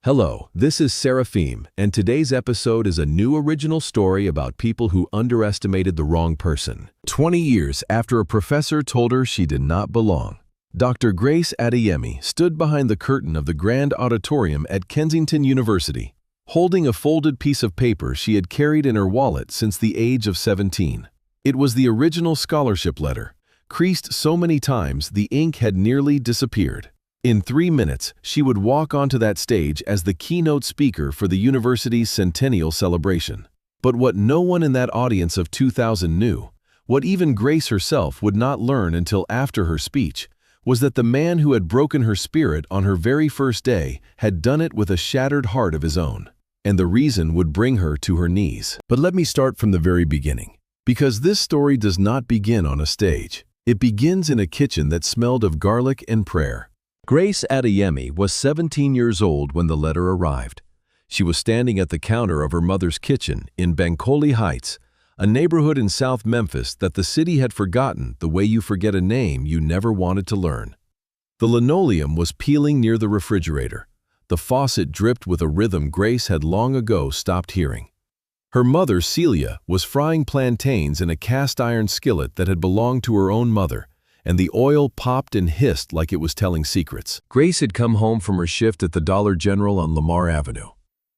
Hello, this is Seraphim, and today's episode is a new original story about people who underestimated the wrong person. 20 years after a professor told her she did not belong, Dr. Grace Adeyemi stood behind the curtain of the grand auditorium at Kensington University, holding a folded piece of paper she had carried in her wallet since the age of 17. It was the original scholarship letter, creased so many times the ink had nearly disappeared. In 3 minutes, she would walk onto that stage as the keynote speaker for the university's centennial celebration. But what no one in that audience of 2,000 knew, what even Grace herself would not learn until after her speech, was that the man who had broken her spirit on her very first day had done it with a shattered heart of his own, and the reason would bring her to her knees. But let me start from the very beginning, because this story does not begin on a stage. It begins in a kitchen that smelled of garlic and prayer. Grace Adeyemi was 17 years old when the letter arrived. She was standing at the counter of her mother's kitchen in Bankole Heights, a neighborhood in South Memphis that the city had forgotten the way you forget a name you never wanted to learn. The linoleum was peeling near the refrigerator. The faucet dripped with a rhythm Grace had long ago stopped hearing. Her mother, Celia, was frying plantains in a cast-iron skillet that had belonged to her own mother, and the oil popped and hissed like it was telling secrets. Grace had come home from her shift at the Dollar General on Lamar Avenue.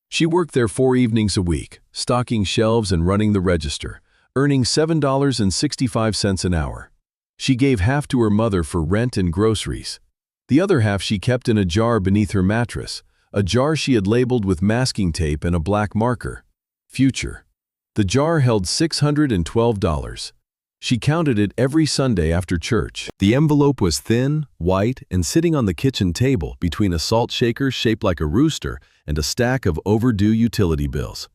She worked there 4 evenings a week, stocking shelves and running the register, earning $7.65 an hour. She gave half to her mother for rent and groceries. The other half she kept in a jar beneath her mattress, a jar she had labeled with masking tape and a black marker. Future. The jar held $612. She counted it every Sunday after church. The envelope was thin, white, and sitting on the kitchen table between a salt shaker shaped like a rooster and a stack of overdue utility bills.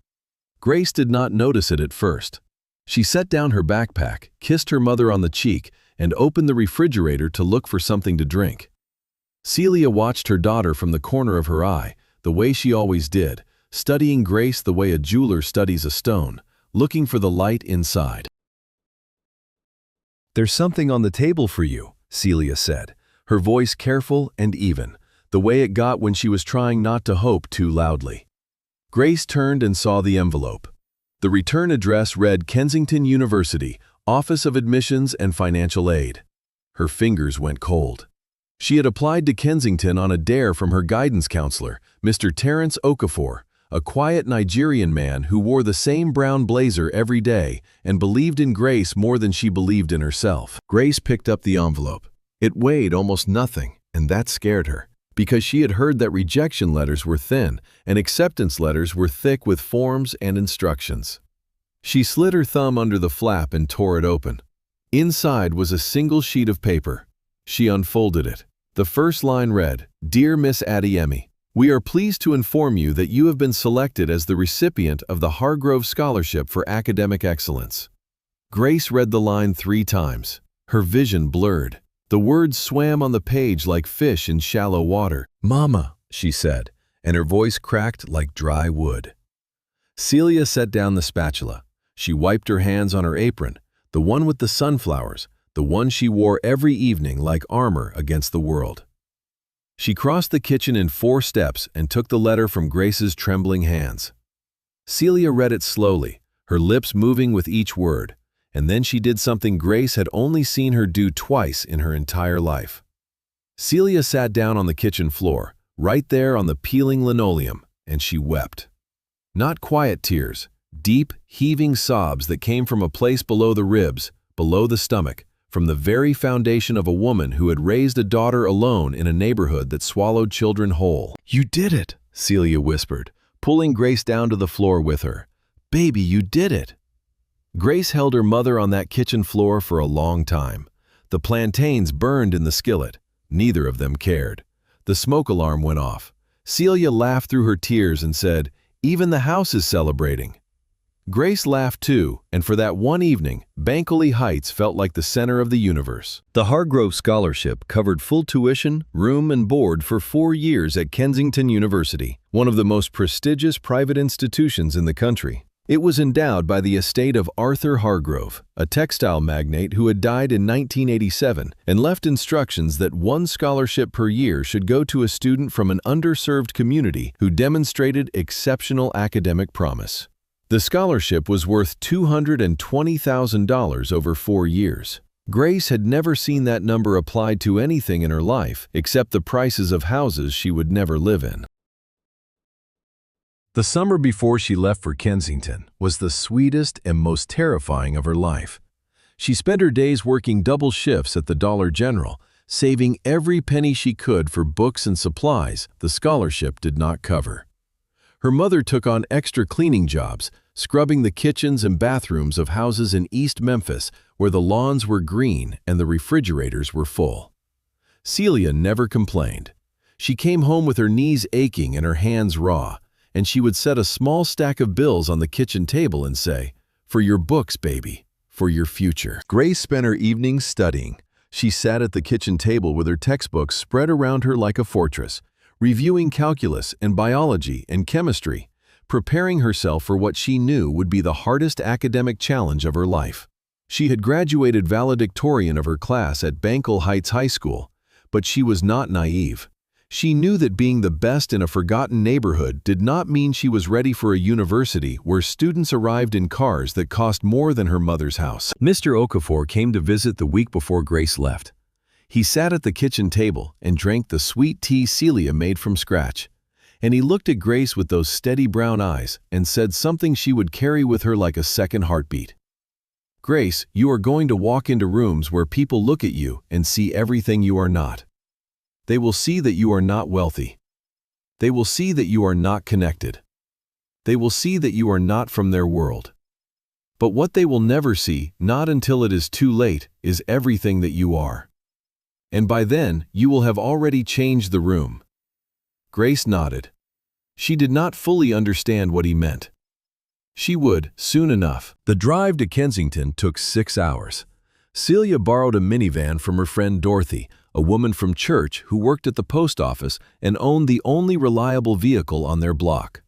Grace did not notice it at first. She set down her backpack, kissed her mother on the cheek, and opened the refrigerator to look for something to drink. Celia watched her daughter from the corner of her eye, the way she always did, studying Grace the way a jeweler studies a stone, looking for the light inside. "There's something on the table for you," Celia said, her voice careful and even, the way it got when she was trying not to hope too loudly. Grace turned and saw the envelope. The return address read Kensington University, Office of Admissions and Financial Aid. Her fingers went cold. She had applied to Kensington on a dare from her guidance counselor, Mr. Terence Okafor, a quiet Nigerian man who wore the same brown blazer every day and believed in Grace more than she believed in herself. Grace picked up the envelope. It weighed almost nothing, and that scared her, because she had heard that rejection letters were thin and acceptance letters were thick with forms and instructions. She slid her thumb under the flap and tore it open. Inside was a single sheet of paper. She unfolded it. The first line read, "Dear Miss Adeyemi, we are pleased to inform you that you have been selected as the recipient of the Hargrove Scholarship for Academic Excellence." Grace read the line 3 times. Her vision blurred. The words swam on the page like fish in shallow water. "Mama," she said, and her voice cracked like dry wood. Celia set down the spatula. She wiped her hands on her apron, the one with the sunflowers, the one she wore every evening like armor against the world. She crossed the kitchen in 4 steps and took the letter from Grace's trembling hands. Celia read it slowly, her lips moving with each word, and then she did something Grace had only seen her do twice in her entire life. Celia sat down on the kitchen floor, right there on the peeling linoleum, and she wept. Not quiet tears, deep, heaving sobs that came from a place below the ribs, below the stomach, from the very foundation of a woman who had raised a daughter alone in a neighborhood that swallowed children whole. "You did it," Celia whispered, pulling Grace down to the floor with her. "Baby, you did it." Grace held her mother on that kitchen floor for a long time. The plantains burned in the skillet. Neither of them cared. The smoke alarm went off. Celia laughed through her tears and said, "Even the house is celebrating." Grace laughed too, and for that one evening, Bankole Heights felt like the center of the universe. The Hargrove Scholarship covered full tuition, room, and board for 4 years at Kensington University, one of the most prestigious private institutions in the country. It was endowed by the estate of Arthur Hargrove, a textile magnate who had died in 1987 and left instructions that one scholarship per year should go to a student from an underserved community who demonstrated exceptional academic promise. The scholarship was worth $220,000 over 4 years. Grace had never seen that number applied to anything in her life except the prices of houses she would never live in. The summer before she left for Kensington was the sweetest and most terrifying of her life. She spent her days working double shifts at the Dollar General, saving every penny she could for books and supplies the scholarship did not cover. Her mother took on extra cleaning jobs, scrubbing the kitchens and bathrooms of houses in East Memphis where the lawns were green and the refrigerators were full. Celia never complained. She came home with her knees aching and her hands raw, and she would set a small stack of bills on the kitchen table and say, "For your books, baby, for your future." Grace spent her evenings studying. She sat at the kitchen table with her textbooks spread around her like a fortress, reviewing calculus and biology and chemistry, preparing herself for what she knew would be the hardest academic challenge of her life. She had graduated valedictorian of her class at Bankal Heights High School, but she was not naive. She knew that being the best in a forgotten neighborhood did not mean she was ready for a university where students arrived in cars that cost more than her mother's house. Mr. Okafor came to visit the week before Grace left. He sat at the kitchen table and drank the sweet tea Celia made from scratch. And he looked at Grace with those steady brown eyes and said something she would carry with her like a second heartbeat. "Grace, you are going to walk into rooms where people look at you and see everything you are not. They will see that you are not wealthy. They will see that you are not connected. They will see that you are not from their world. But what they will never see, not until it is too late, is everything that you are. And by then, you will have already changed the room." Grace nodded. She did not fully understand what he meant. She would, soon enough. The drive to Kensington took 6 hours. Celia borrowed a minivan from her friend Dorothy, a woman from church who worked at the post office and owned the only reliable vehicle on their block.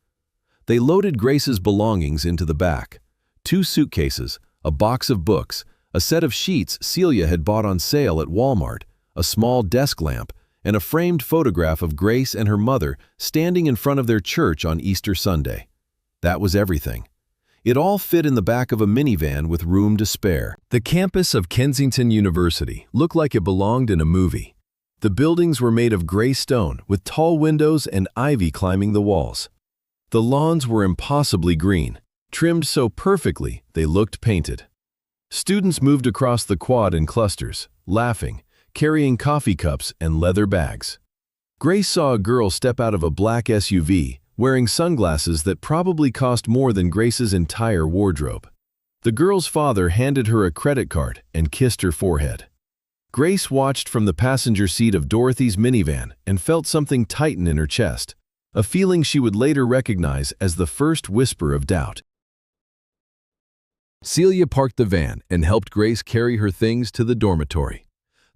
They loaded Grace's belongings into the back: 2 suitcases, a box of books, a set of sheets Celia had bought on sale at Walmart, a small desk lamp, and a framed photograph of Grace and her mother standing in front of their church on Easter Sunday. That was everything. It all fit in the back of a minivan with room to spare. The campus of Kensington University looked like it belonged in a movie. The buildings were made of gray stone with tall windows and ivy climbing the walls. The lawns were impossibly green, trimmed so perfectly they looked painted. Students moved across the quad in clusters, laughing, carrying coffee cups and leather bags. Grace saw a girl step out of a black SUV, wearing sunglasses that probably cost more than Grace's entire wardrobe. The girl's father handed her a credit card and kissed her forehead. Grace watched from the passenger seat of Dorothy's minivan and felt something tighten in her chest, a feeling she would later recognize as the first whisper of doubt. Celia parked the van and helped Grace carry her things to the dormitory.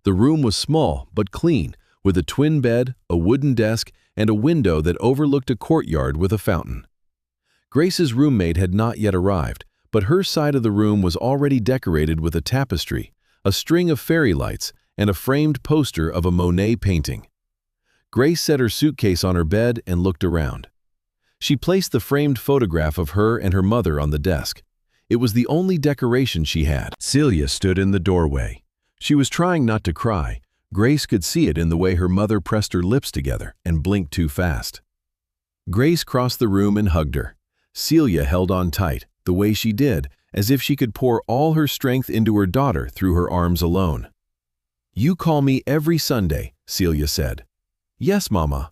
The room was small but clean, with a twin bed, a wooden desk, and a window that overlooked a courtyard with a fountain. Grace's roommate had not yet arrived, but her side of the room was already decorated with a tapestry, a string of fairy lights, and a framed poster of a Monet painting. Grace set her suitcase on her bed and looked around. She placed the framed photograph of her and her mother on the desk. It was the only decoration she had. Celia stood in the doorway. She was trying not to cry. Grace could see it in the way her mother pressed her lips together and blinked too fast. Grace crossed the room and hugged her. Celia held on tight, the way she did, as if she could pour all her strength into her daughter through her arms alone. "You call me every Sunday," Celia said. "Yes, Mama.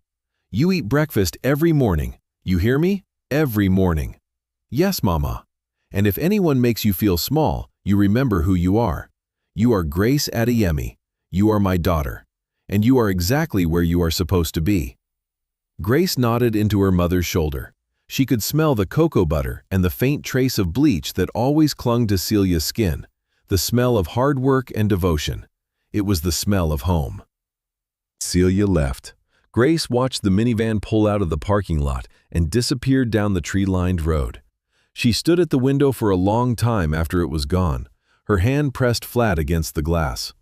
You eat breakfast every morning. You hear me? Every morning." "Yes, Mama. And if anyone makes you feel small, you remember who you are. You are Grace Adeyemi. You are my daughter, and you are exactly where you are supposed to be." Grace nodded into her mother's shoulder. She could smell the cocoa butter and the faint trace of bleach that always clung to Celia's skin, the smell of hard work and devotion. It was the smell of home. Celia left. Grace watched the minivan pull out of the parking lot and disappeared down the tree-lined road. She stood at the window for a long time after it was gone, her hand pressed flat against the glass.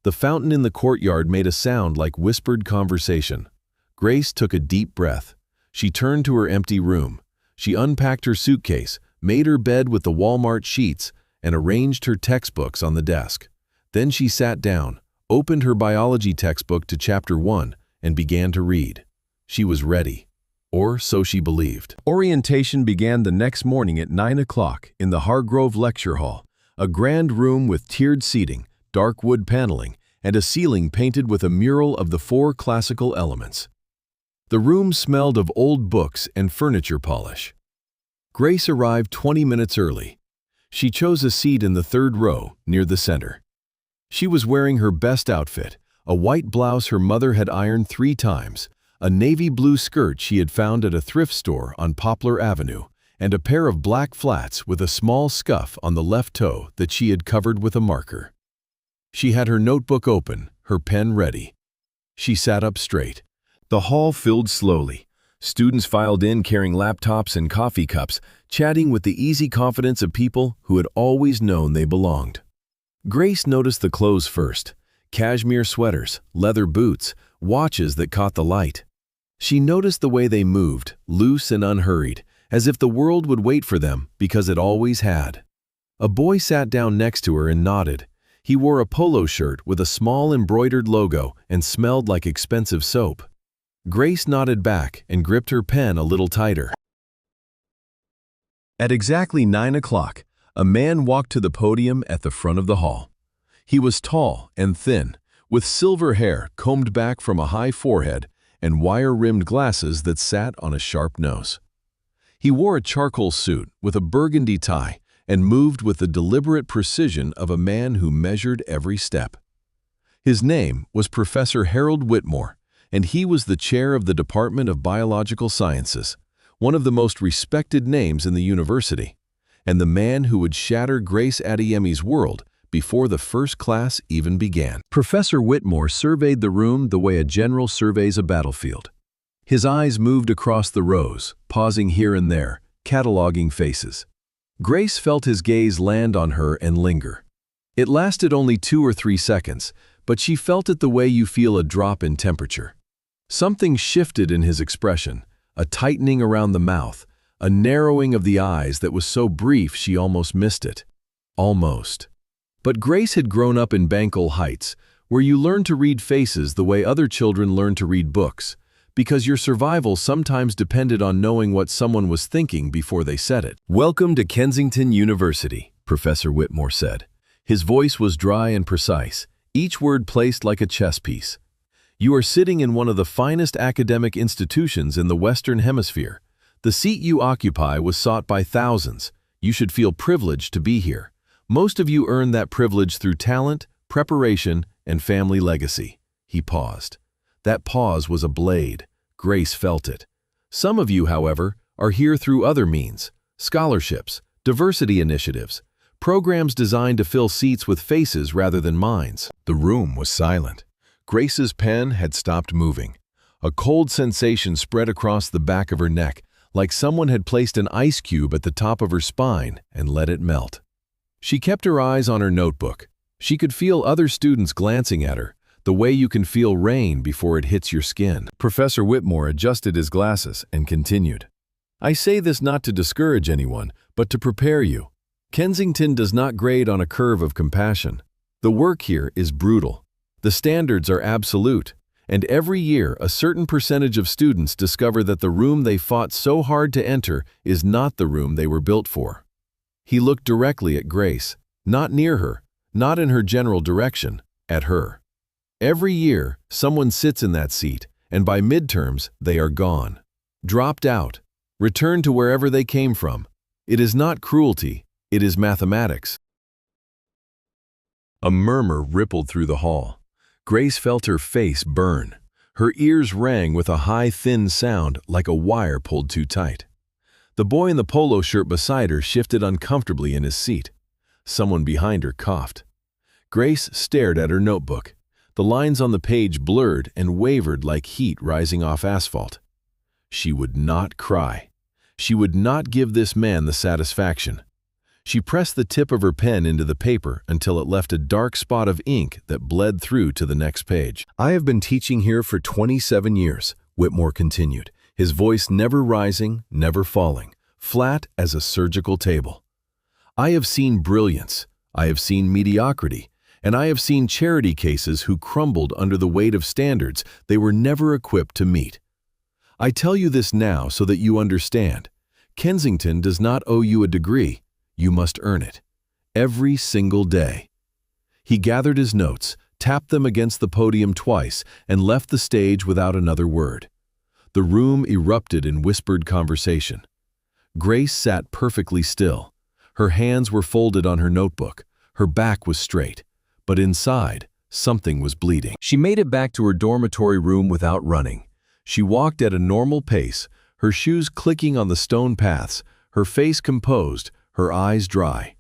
The fountain in the courtyard made a sound like whispered conversation. Grace took a deep breath. She turned to her empty room. She unpacked her suitcase, made her bed with the Walmart sheets, and arranged her textbooks on the desk. Then she sat down, opened her biology textbook to chapter 1, and began to read. She was ready. Or so she believed. Orientation began the next morning at 9 o'clock in the Hargrove Lecture Hall, a grand room with tiered seating, dark wood paneling, and a ceiling painted with a mural of the 4 classical elements. The room smelled of old books and furniture polish. Grace arrived 20 minutes early. She chose a seat in the 3rd row, near the center. She was wearing her best outfit, a white blouse her mother had ironed 3 times, a navy blue skirt she had found at a thrift store on Poplar Avenue, and a pair of black flats with a small scuff on the left toe that she had covered with a marker. She had her notebook open, her pen ready. She sat up straight. The hall filled slowly. Students filed in carrying laptops and coffee cups, chatting with the easy confidence of people who had always known they belonged. Grace noticed the clothes first: cashmere sweaters, leather boots, watches that caught the light. She noticed the way they moved, loose and unhurried, as if the world would wait for them because it always had. A boy sat down next to her and nodded. He wore a polo shirt with a small embroidered logo and smelled like expensive soap. Grace nodded back and gripped her pen a little tighter. At exactly 9 o'clock, a man walked to the podium at the front of the hall. He was tall and thin, with silver hair combed back from a high forehead and wire-rimmed glasses that sat on a sharp nose. He wore a charcoal suit with a burgundy tie and moved with the deliberate precision of a man who measured every step. His name was Professor Harold Whitmore, and he was the chair of the Department of Biological Sciences, one of the most respected names in the university, and the man who would shatter Grace Adeyemi's world before the first class even began. Professor Whitmore surveyed the room the way a general surveys a battlefield. His eyes moved across the rows, pausing here and there, cataloging faces. Grace felt his gaze land on her and linger. It lasted only 2 or 3 seconds, but she felt it the way you feel a drop in temperature. Something shifted in his expression, a tightening around the mouth, a narrowing of the eyes that was so brief she almost missed it. Almost. But Grace had grown up in Bankel Heights, where you learn to read faces the way other children learn to read books, because your survival sometimes depended on knowing what someone was thinking before they said it. "Welcome to Kensington University," Professor Whitmore said. His voice was dry and precise, each word placed like a chess piece. "You are sitting in one of the finest academic institutions in the Western Hemisphere. The seat you occupy was sought by thousands. You should feel privileged to be here. Most of you earned that privilege through talent, preparation, and family legacy." He paused. That pause was a blade. Grace felt it. Some of you, however, are here through other means: scholarships, diversity initiatives, programs designed to fill seats with faces rather than minds. The room was silent. Grace's pen had stopped moving. A cold sensation spread across the back of her neck, like someone had placed an ice cube at the top of her spine and let it melt. She kept her eyes on her notebook. She could feel other students glancing at her, the way you can feel rain before it hits your skin. Professor Whitmore adjusted his glasses and continued. "I say this not to discourage anyone, but to prepare you. Kensington does not grade on a curve of compassion. The work here is brutal. The standards are absolute, and every year a certain percentage of students discover that the room they fought so hard to enter is not the room they were built for." He looked directly at Grace, not near her, not in her general direction, at her. Every year, someone sits in that seat, and by midterms, they are gone. Dropped out, returned to wherever they came from. It is not cruelty, it is mathematics. A murmur rippled through the hall. Grace felt her face burn. Her ears rang with a high, thin sound like a wire pulled too tight. The boy in the polo shirt beside her shifted uncomfortably in his seat. Someone behind her coughed. Grace stared at her notebook. The lines on the page blurred and wavered like heat rising off asphalt. She would not cry. She would not give this man the satisfaction. She pressed the tip of her pen into the paper until it left a dark spot of ink that bled through to the next page. "I have been teaching here for 27 years, Whitmore continued, his voice never rising, never falling, flat as a surgical table. "I have seen brilliance, I have seen mediocrity, and I have seen charity cases who crumbled under the weight of standards they were never equipped to meet. I tell you this now so that you understand. Kensington does not owe you a degree. You must earn it. Every single day." He gathered his notes, tapped them against the podium twice, and left the stage without another word. The room erupted in whispered conversation. Grace sat perfectly still. Her hands were folded on her notebook. Her back was straight. But inside, something was bleeding. She made it back to her dormitory room without running. She walked at a normal pace, her shoes clicking on the stone paths, her face composed, her eyes dry.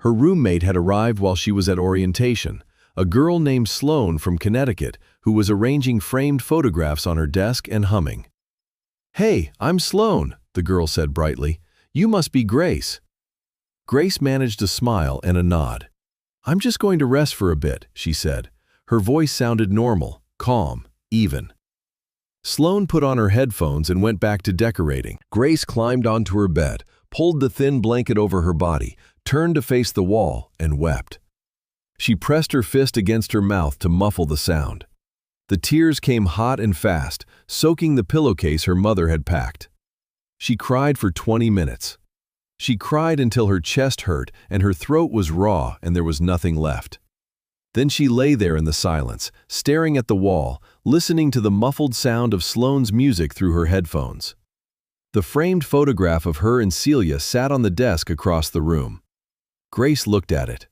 Her roommate had arrived while she was at orientation, a girl named Sloane from Connecticut who was arranging framed photographs on her desk and humming. "Hey, I'm Sloane," the girl said brightly. "You must be Grace." Grace managed a smile and a nod. "I'm just going to rest for a bit," she said. Her voice sounded normal, calm, even. Sloane put on her headphones and went back to decorating. Grace climbed onto her bed, pulled the thin blanket over her body, turned to face the wall, and wept. She pressed her fist against her mouth to muffle the sound. The tears came hot and fast, soaking the pillowcase her mother had packed. She cried for 20 minutes. She cried until her chest hurt and her throat was raw and there was nothing left. Then she lay there in the silence, staring at the wall, listening to the muffled sound of Sloane's music through her headphones. The framed photograph of her and Celia sat on the desk across the room. Grace looked at it.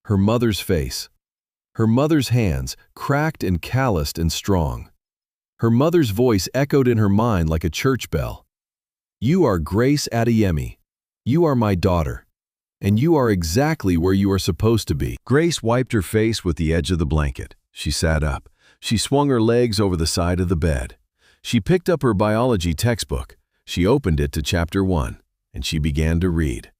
Her mother's face. Her mother's hands, cracked and calloused and strong. Her mother's voice echoed in her mind like a church bell. "You are Grace Adeyemi. You are my daughter. And you are exactly where you are supposed to be." Grace wiped her face with the edge of the blanket. She sat up. She swung her legs over the side of the bed. She picked up her biology textbook. She opened it to chapter 1, and she began to read.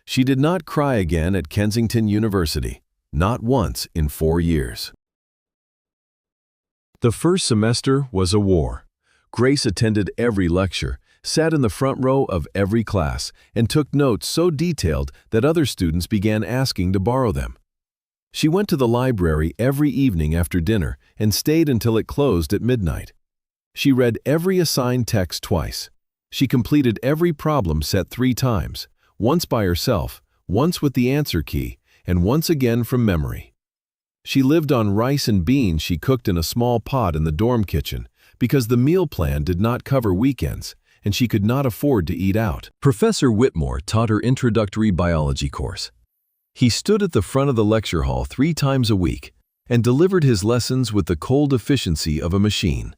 She did not cry again at Kensington University, not once in 4 years. The first semester was a war. Grace attended every lecture, sat in the front row of every class, and took notes so detailed that other students began asking to borrow them. She went to the library every evening after dinner and stayed until it closed at midnight. She read every assigned text twice. She completed every problem set 3 times, once by herself, once with the answer key, and once again from memory. She lived on rice and beans she cooked in a small pot in the dorm kitchen because the meal plan did not cover weekends, and she could not afford to eat out. Professor Whitmore taught her introductory biology course. He stood at the front of the lecture hall 3 times a week and delivered his lessons with the cold efficiency of a machine.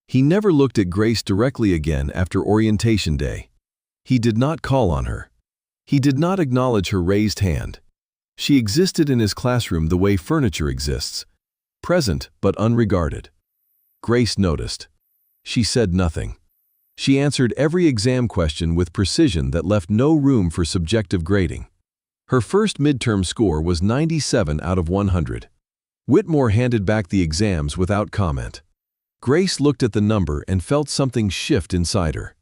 He never looked at Grace directly again after orientation day. He did not call on her. He did not acknowledge her raised hand. She existed in his classroom the way furniture exists, present but unregarded. Grace noticed. She said nothing. She answered every exam question with precision that left no room for subjective grading. Her first midterm score was 97 out of 100. Whitmore handed back the exams without comment. Grace looked at the number and felt something shift inside her.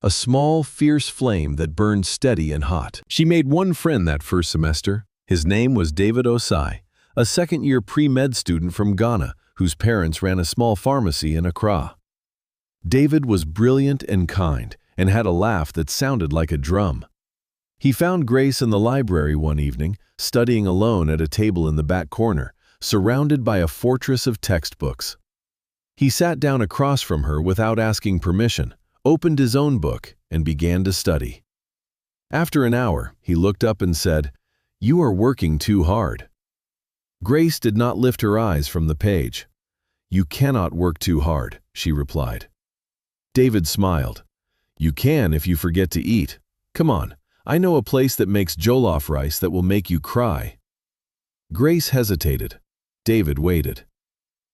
A small, fierce flame that burned steady and hot. She made one friend that first semester. His name was David Osai, a second-year pre-med student from Ghana whose parents ran a small pharmacy in Accra. David was brilliant and kind and had a laugh that sounded like a drum. He found Grace in the library one evening, studying alone at a table in the back corner, surrounded by a fortress of textbooks. He sat down across from her without asking permission, opened his own book, and began to study. After an hour, he looked up and said, "You are working too hard." Grace did not lift her eyes from the page. "You cannot work too hard," she replied. David smiled. "You can if you forget to eat. Come on, I know a place that makes jollof rice that will make you cry." Grace hesitated. David waited.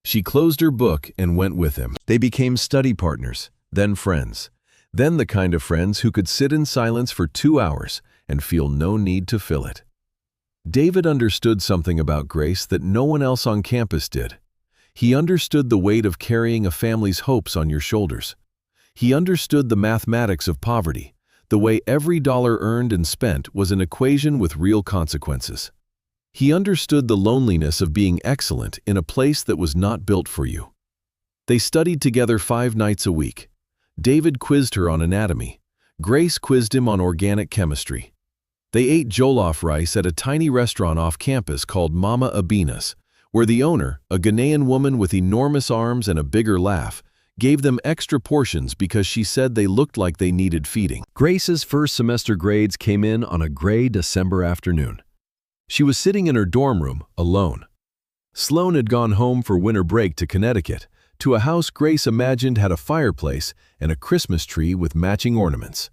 She closed her book and went with him. They became study partners, then friends. Then the kind of friends who could sit in silence for 2 hours and feel no need to fill it. David understood something about Grace that no one else on campus did. He understood the weight of carrying a family's hopes on your shoulders. He understood the mathematics of poverty, the way every dollar earned and spent was an equation with real consequences. He understood the loneliness of being excellent in a place that was not built for you. They studied together 5 nights a week. David quizzed her on anatomy. Grace quizzed him on organic chemistry. They ate jollof rice at a tiny restaurant off campus called Mama Abina's, where the owner, a Ghanaian woman with enormous arms and a bigger laugh, gave them extra portions because she said they looked like they needed feeding. Grace's first semester grades came in on a gray December afternoon. She was sitting in her dorm room, alone. Sloan had gone home for winter break to Connecticut, to a house Grace imagined had a fireplace and a Christmas tree with matching ornaments.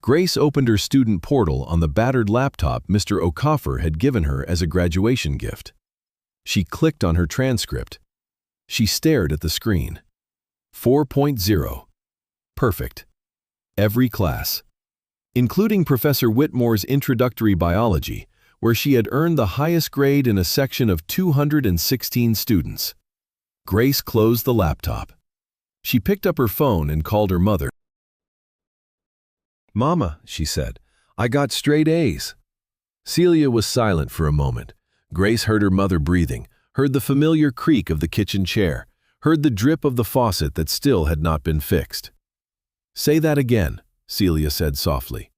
Grace opened her student portal on the battered laptop Mr. Okafor had given her as a graduation gift. She clicked on her transcript. She stared at the screen. 4.0. Perfect. Every class. Including Professor Whitmore's introductory biology, where she had earned the highest grade in a section of 216 students. Grace closed the laptop. She picked up her phone and called her mother. "Mama," she said, "I got straight A's." Celia was silent for a moment. Grace heard her mother breathing, heard the familiar creak of the kitchen chair, heard the drip of the faucet that still had not been fixed. "Say that again," Celia said softly.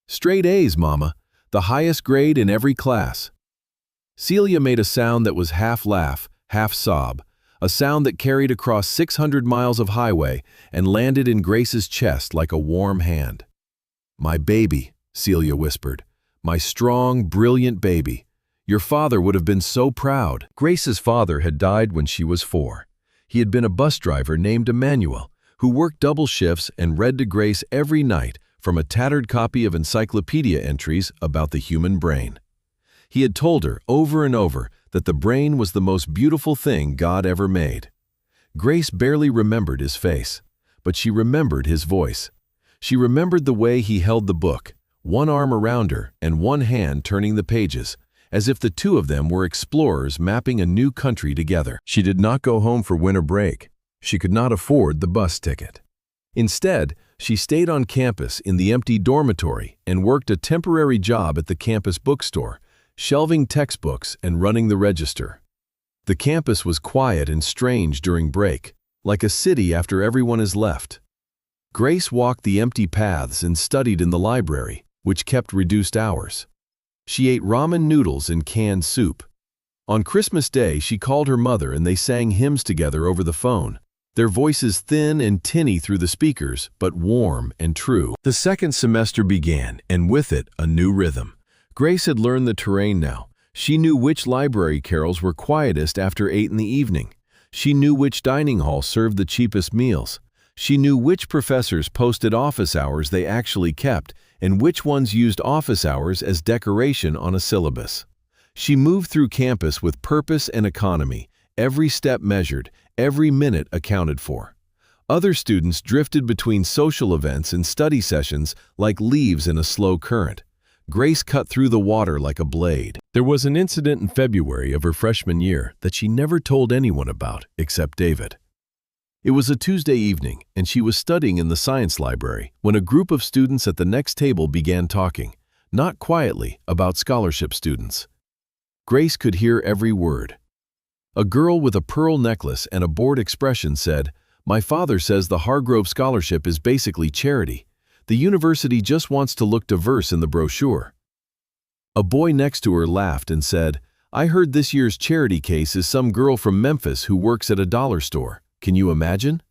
"Straight A's, Mama, the highest grade in every class." Celia made a sound that was half laugh, half sob, a sound that carried across 600 miles of highway and landed in Grace's chest like a warm hand. "My baby," Celia whispered, "my strong, brilliant baby. Your father would have been so proud." Grace's father had died when she was 4. He had been a bus driver named Emmanuel, who worked double shifts and read to Grace every night from a tattered copy of encyclopedia entries about the human brain. He had told her over and over that the brain was the most beautiful thing God ever made. Grace barely remembered his face, but she remembered his voice. She remembered the way he held the book, one arm around her and one hand turning the pages, as if the two of them were explorers mapping a new country together. She did not go home for winter break. She could not afford the bus ticket. Instead, she stayed on campus in the empty dormitory and worked a temporary job at the campus bookstore, shelving textbooks and running the register. The campus was quiet and strange during break, like a city after everyone has left. Grace walked the empty paths and studied in the library, which kept reduced hours. She ate ramen noodles and canned soup. On Christmas Day, she called her mother and they sang hymns together over the phone, their voices thin and tinny through the speakers, but warm and true. The second semester began, and with it, a new rhythm. Grace had learned the terrain now. She knew which library carols were quietest after 8 in the evening. She knew which dining hall served the cheapest meals. She knew which professors posted office hours they actually kept, and which ones used office hours as decoration on a syllabus. She moved through campus with purpose and economy, every step measured, every minute accounted for. Other students drifted between social events and study sessions like leaves in a slow current. Grace cut through the water like a blade. There was an incident in February of her freshman year that she never told anyone about except David. It was a Tuesday evening, and she was studying in the science library when a group of students at the next table began talking, not quietly, about scholarship students. Grace could hear every word. A girl with a pearl necklace and a bored expression said, "My father says the Hargrove Scholarship is basically charity. The university just wants to look diverse in the brochure." A boy next to her laughed and said, "I heard this year's charity case is some girl from Memphis who works at a dollar store. Can you imagine?"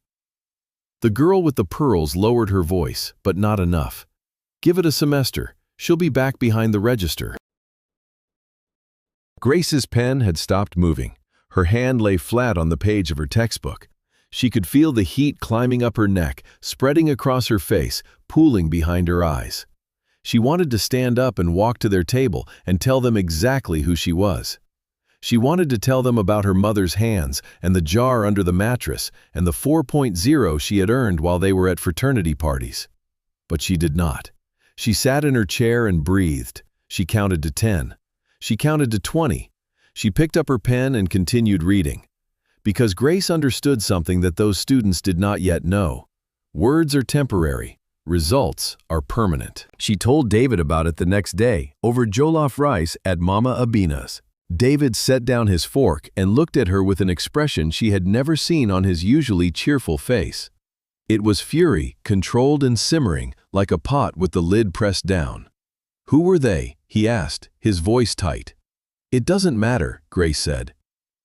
The girl with the pearls lowered her voice, but not enough. "Give it a semester. She'll be back behind the register." Grace's pen had stopped moving. Her hand lay flat on the page of her textbook. She could feel the heat climbing up her neck, spreading across her face, pooling behind her eyes. She wanted to stand up and walk to their table and tell them exactly who she was. She wanted to tell them about her mother's hands and the jar under the mattress and the 4.0 she had earned while they were at fraternity parties. But she did not. She sat in her chair and breathed. She counted to 10. She counted to 20. She picked up her pen and continued reading. Because Grace understood something that those students did not yet know. Words are temporary. Results are permanent. She told David about it the next day over jollof rice at Mama Abina's. David set down his fork and looked at her with an expression she had never seen on his usually cheerful face. It was fury, controlled and simmering, like a pot with the lid pressed down. "Who were they?" he asked, his voice tight. "It doesn't matter," Grace said.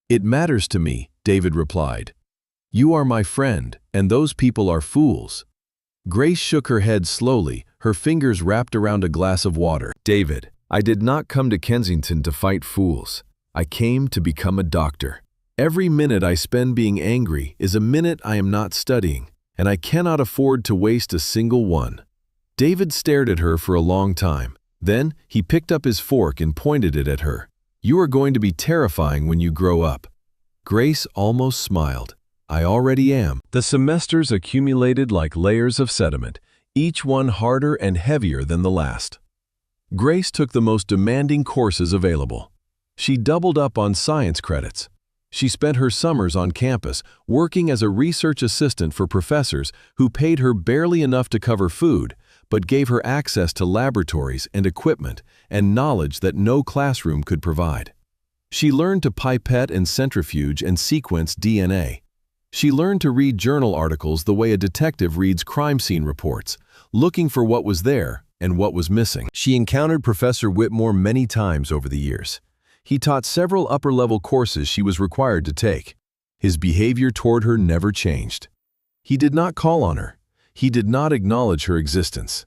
"It matters to me," David replied. "You are my friend, and those people are fools." Grace shook her head slowly, her fingers wrapped around a glass of water. "David, I did not come to Kensington to fight fools. I came to become a doctor. Every minute I spend being angry is a minute I am not studying, and I cannot afford to waste a single one." David stared at her for a long time. Then he picked up his fork and pointed it at her. "You are going to be terrifying when you grow up." Grace almost smiled. "I already am." The semesters accumulated like layers of sediment, each one harder and heavier than the last. Grace took the most demanding courses available. She doubled up on science credits. She spent her summers on campus working as a research assistant for professors who paid her barely enough to cover food, but gave her access to laboratories and equipment and knowledge that no classroom could provide. She learned to pipette and centrifuge and sequence DNA. She learned to read journal articles the way a detective reads crime scene reports, looking for what was there and what was missing. She encountered Professor Whitmore many times over the years. He taught several upper-level courses she was required to take. His behavior toward her never changed. He did not call on her. He did not acknowledge her existence.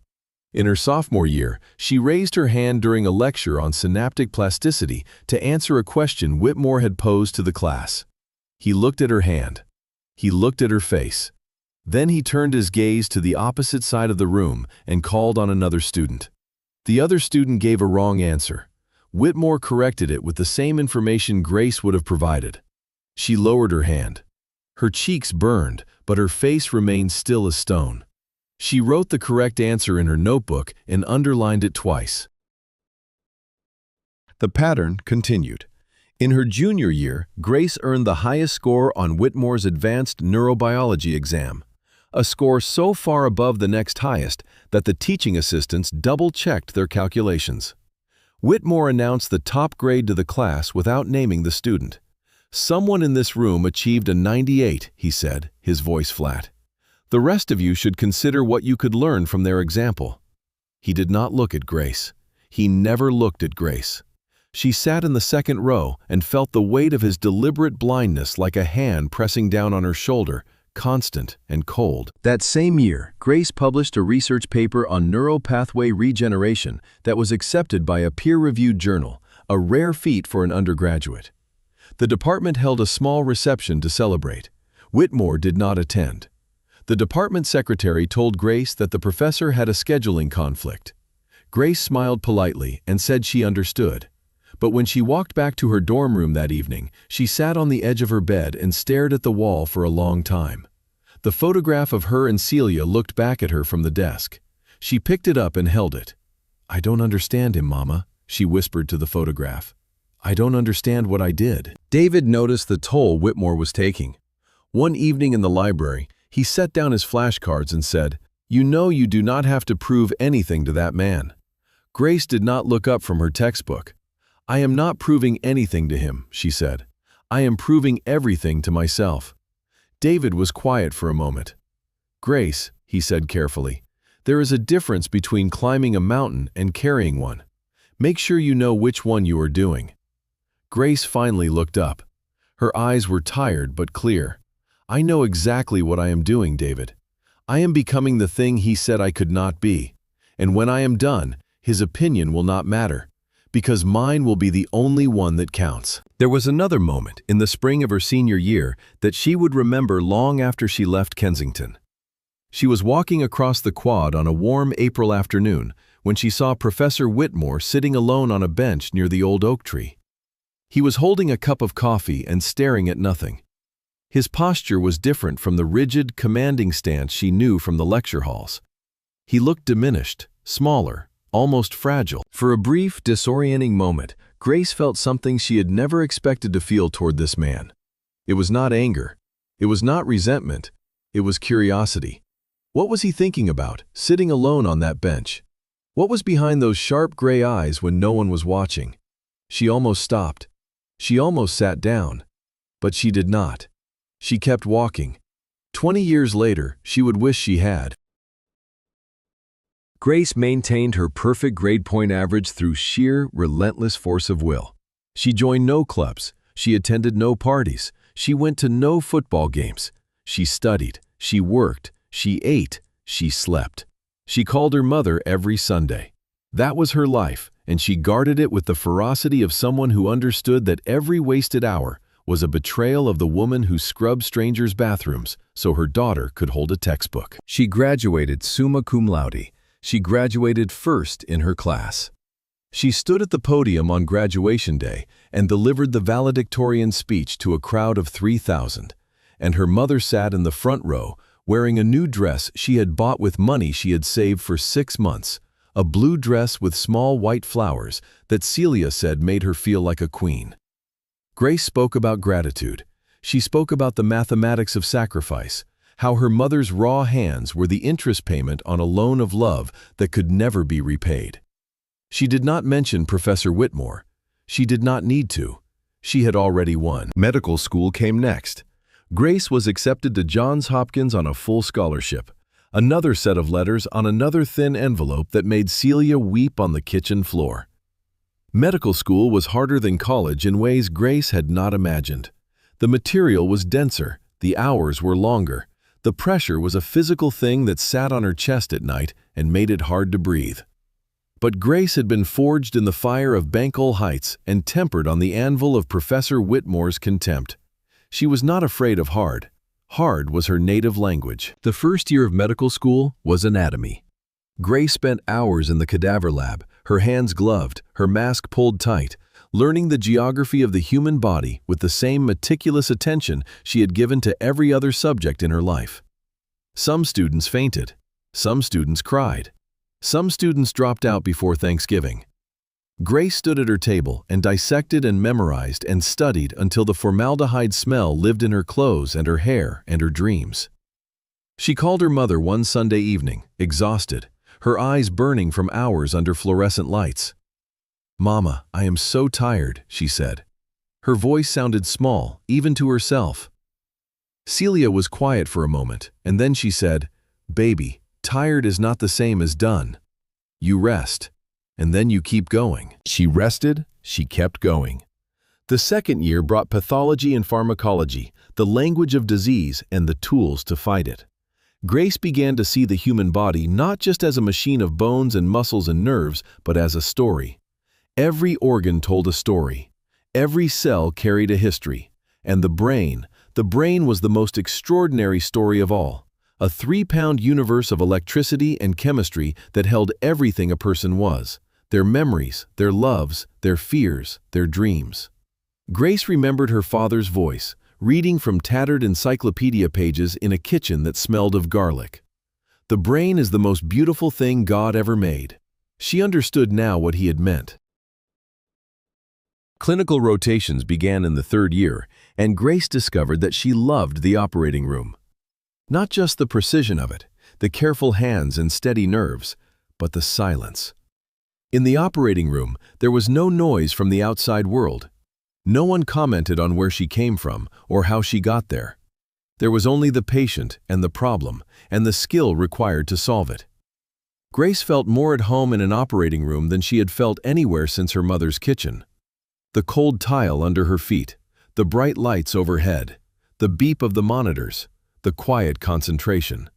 In her sophomore year, she raised her hand during a lecture on synaptic plasticity to answer a question Whitmore had posed to the class. He looked at her hand. He looked at her face. Then he turned his gaze to the opposite side of the room and called on another student. The other student gave a wrong answer. Whitmore corrected it with the same information Grace would have provided. She lowered her hand. Her cheeks burned, but her face remained still as stone. She wrote the correct answer in her notebook and underlined it twice. The pattern continued. In her junior year, Grace earned the highest score on Whitmore's advanced neurobiology exam, a score so far above the next highest that the teaching assistants double-checked their calculations. Whitmore announced the top grade to the class without naming the student. "Someone in this room achieved a 98, he said, his voice flat. "The rest of you should consider what you could learn from their example." He did not look at Grace. He never looked at Grace. She sat in the second row and felt the weight of his deliberate blindness like a hand pressing down on her shoulder, constant and cold. That same year, Grace published a research paper on neural pathway regeneration that was accepted by a peer-reviewed journal, a rare feat for an undergraduate. The department held a small reception to celebrate. Whitmore did not attend. The department secretary told Grace that the professor had a scheduling conflict. Grace smiled politely and said she understood. But when she walked back to her dorm room that evening, she sat on the edge of her bed and stared at the wall for a long time. The photograph of her and Celia looked back at her from the desk. She picked it up and held it. "I don't understand him, Mama," she whispered to the photograph. "I don't understand what I did." David noticed the toll Whitmore was taking. One evening in the library, he set down his flashcards and said, "You know you do not have to prove anything to that man." Grace did not look up from her textbook. "I am not proving anything to him," she said. "I am proving everything to myself." David was quiet for a moment. "Grace," he said carefully, "there is a difference between climbing a mountain and carrying one. Make sure you know which one you are doing." Grace finally looked up. Her eyes were tired but clear. "I know exactly what I am doing, David. I am becoming the thing he said I could not be. And when I am done, his opinion will not matter, because mine will be the only one that counts." There was another moment in the spring of her senior year that she would remember long after she left Kensington. She was walking across the quad on a warm April afternoon when she saw Professor Whitmore sitting alone on a bench near the old oak tree. He was holding a cup of coffee and staring at nothing. His posture was different from the rigid, commanding stance she knew from the lecture halls. He looked diminished, smaller, almost fragile. For a brief, disorienting moment, Grace felt something she had never expected to feel toward this man. It was not anger. It was not resentment. It was curiosity. What was he thinking about, sitting alone on that bench? What was behind those sharp gray eyes when no one was watching? She almost stopped. She almost sat down. But she did not. She kept walking. 20 years later, she would wish she had. Grace maintained her perfect grade point average through sheer, relentless force of will. She joined no clubs. She attended no parties. She went to no football games. She studied. She worked. She ate. She slept. She called her mother every Sunday. That was her life, and she guarded it with the ferocity of someone who understood that every wasted hour was a betrayal of the woman who scrubbed strangers' bathrooms so her daughter could hold a textbook. She graduated summa cum laude. She graduated first in her class. She stood at the podium on graduation day and delivered the valedictorian speech to a crowd of 3,000, and her mother sat in the front row wearing a new dress she had bought with money she had saved for 6 months, a blue dress with small white flowers that Celia said made her feel like a queen. Grace spoke about gratitude. She spoke about the mathematics of sacrifice, how her mother's raw hands were the interest payment on a loan of love that could never be repaid. She did not mention Professor Whitmore. She did not need to. She had already won. Medical school came next. Grace was accepted to Johns Hopkins on a full scholarship. Another set of letters on another thin envelope that made Celia weep on the kitchen floor. Medical school was harder than college in ways Grace had not imagined. The material was denser. The hours were longer. The pressure was a physical thing that sat on her chest at night and made it hard to breathe. But Grace had been forged in the fire of Bankole Heights and tempered on the anvil of Professor Whitmore's contempt. She was not afraid of hard. Hard was her native language. The first year of medical school was anatomy. Grace spent hours in the cadaver lab, her hands gloved, her mask pulled tight, learning the geography of the human body with the same meticulous attention she had given to every other subject in her life. Some students fainted. Some students cried. Some students dropped out before Thanksgiving. Grace stood at her table and dissected and memorized and studied until the formaldehyde smell lived in her clothes and her hair and her dreams. She called her mother one Sunday evening, exhausted, her eyes burning from hours under fluorescent lights. "Mama, I am so tired," she said. Her voice sounded small, even to herself. Celia was quiet for a moment, and then she said, "Baby, tired is not the same as done. You rest. And then you keep going." She rested, she kept going. The second year brought pathology and pharmacology, the language of disease and the tools to fight it. Grace began to see the human body not just as a machine of bones and muscles and nerves, but as a story. Every organ told a story. Every cell carried a history. And the brain was the most extraordinary story of all. A 3-pound universe of electricity and chemistry that held everything a person was. Their memories, their loves, their fears, their dreams. Grace remembered her father's voice, reading from tattered encyclopedia pages in a kitchen that smelled of garlic. The brain is the most beautiful thing God ever made. She understood now what he had meant. Clinical rotations began in the 3rd year, and Grace discovered that she loved the operating room. Not just the precision of it, the careful hands and steady nerves, but the silence. In the operating room, there was no noise from the outside world. No one commented on where she came from or how she got there. There was only the patient and the problem and the skill required to solve it. Grace felt more at home in an operating room than she had felt anywhere since her mother's kitchen. The cold tile under her feet, the bright lights overhead, the beep of the monitors, the quiet concentration.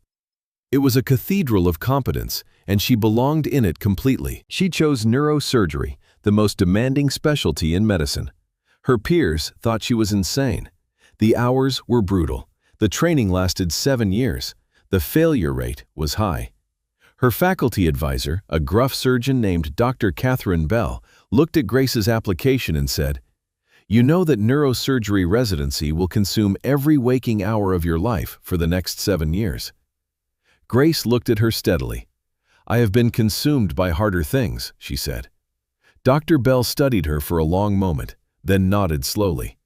It was a cathedral of competence, and she belonged in it completely. She chose neurosurgery, the most demanding specialty in medicine. Her peers thought she was insane. The hours were brutal. The training lasted 7 years. The failure rate was high. Her faculty advisor, a gruff surgeon named Dr. Catherine Bell, looked at Grace's application and said, You know that neurosurgery residency will consume every waking hour of your life for the next 7 years. Grace looked at her steadily. I have been consumed by harder things, she said. Dr. Bell studied her for a long moment, then nodded slowly.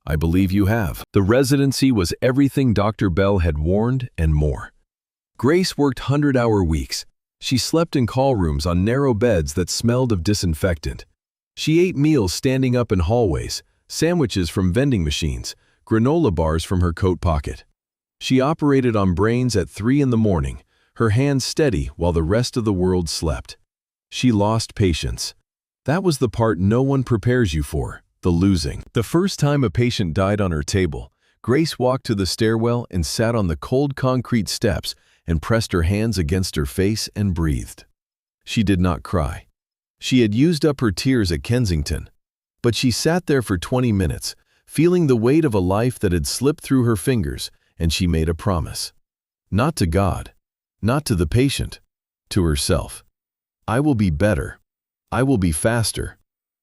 I believe you have. The residency was everything Dr. Bell had warned and more. Grace worked 100-hour weeks. She slept in call rooms on narrow beds that smelled of disinfectant. She ate meals standing up in hallways, sandwiches from vending machines, granola bars from her coat pocket. She operated on brains at 3 a.m, her hands steady while the rest of the world slept. She lost patience. That was the part no one prepares you for, the losing. The first time a patient died on her table, Grace walked to the stairwell and sat on the cold concrete steps and pressed her hands against her face and breathed. She did not cry. She had used up her tears at Kensington. But she sat there for 20 minutes, feeling the weight of a life that had slipped through her fingers, and she made a promise. Not to God, not to the patient, to herself. I will be better. I will be faster.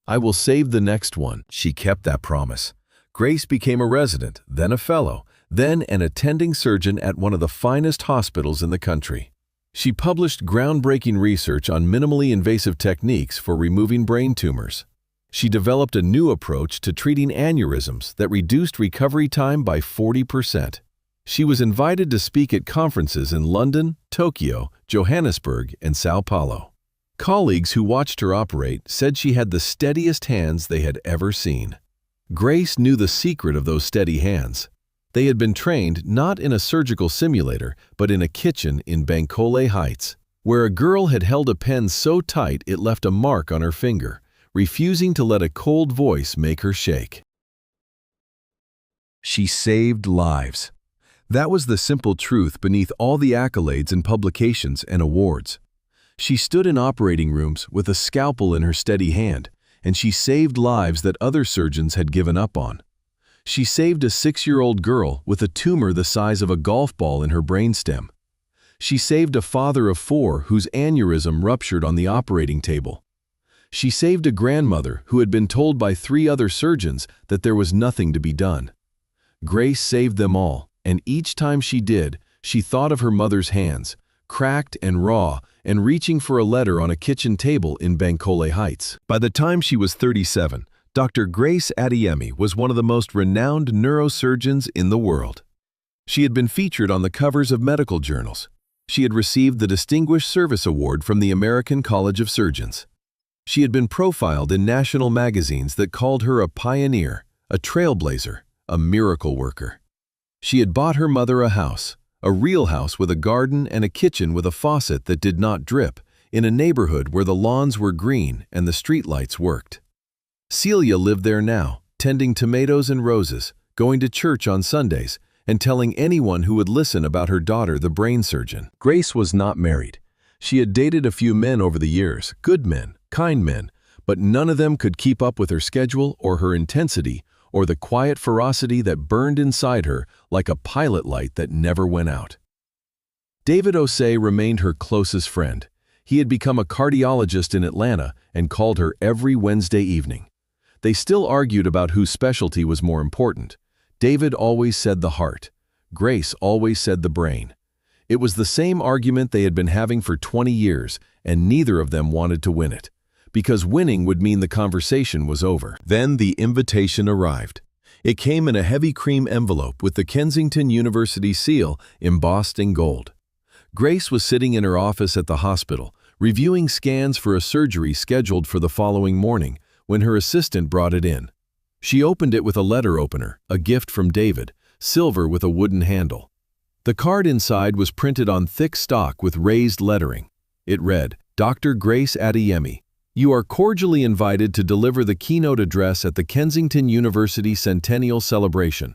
I will save the next one. She kept that promise. Grace became a resident, then a fellow, then an attending surgeon at one of the finest hospitals in the country. She published groundbreaking research on minimally invasive techniques for removing brain tumors. She developed a new approach to treating aneurysms that reduced recovery time by 40%. She was invited to speak at conferences in London, Tokyo, Johannesburg, and Sao Paulo. Colleagues who watched her operate said she had the steadiest hands they had ever seen. Grace knew the secret of those steady hands. They had been trained not in a surgical simulator, but in a kitchen in Bankole Heights, where a girl had held a pen so tight it left a mark on her finger, refusing to let a cold voice make her shake. She saved lives. That was the simple truth beneath all the accolades and publications and awards. She stood in operating rooms with a scalpel in her steady hand, and she saved lives that other surgeons had given up on. She saved a 6-year-old girl with a tumor the size of a golf ball in her brainstem. She saved a father of 4 whose aneurysm ruptured on the operating table. She saved a grandmother who had been told by 3 other surgeons that there was nothing to be done. Grace saved them all, and each time she did, she thought of her mother's hands, cracked and raw, and reaching for a letter on a kitchen table in Bankole Heights. By the time she was 37, Dr. Grace Adeyemi was one of the most renowned neurosurgeons in the world. She had been featured on the covers of medical journals. She had received the Distinguished Service Award from the American College of Surgeons. She had been profiled in national magazines that called her a pioneer, a trailblazer, a miracle worker. She had bought her mother a house, a real house with a garden and a kitchen with a faucet that did not drip, in a neighborhood where the lawns were green and the streetlights worked. Celia lived there now, tending tomatoes and roses, going to church on Sundays, and telling anyone who would listen about her daughter, the brain surgeon. Grace was not married. She had dated a few men over the years, good men, kind men, but none of them could keep up with her schedule or her intensity or the quiet ferocity that burned inside her like a pilot light that never went out. David Osei remained her closest friend. He had become a cardiologist in Atlanta and called her every Wednesday evening. They still argued about whose specialty was more important. David always said the heart. Grace always said the brain. It was the same argument they had been having for 20 years, and neither of them wanted to win it, because winning would mean the conversation was over. Then the invitation arrived. It came in a heavy cream envelope with the Kensington University seal embossed in gold. Grace was sitting in her office at the hospital, reviewing scans for a surgery scheduled for the following morning, when her assistant brought it in. She opened it with a letter opener, a gift from David, silver with a wooden handle. The card inside was printed on thick stock with raised lettering. It read, Dr. Grace Adeyemi, you are cordially invited to deliver the keynote address at the Kensington University Centennial Celebration.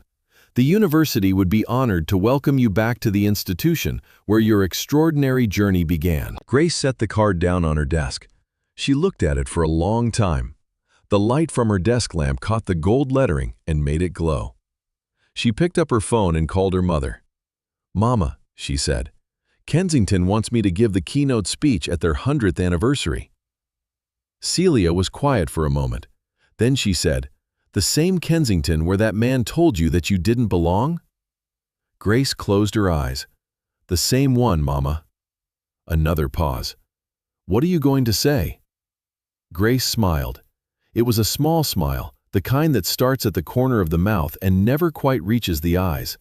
The university would be honored to welcome you back to the institution where your extraordinary journey began. Grace set the card down on her desk. She looked at it for a long time. The light from her desk lamp caught the gold lettering and made it glow. She picked up her phone and called her mother. Mama, she said, Kensington wants me to give the keynote speech at their 100th anniversary. Celia was quiet for a moment. Then she said, The same Kensington where that man told you that you didn't belong? Grace closed her eyes. The same one, Mama. Another pause. What are you going to say? Grace smiled. It was a small smile, the kind that starts at the corner of the mouth and never quite reaches the eyes.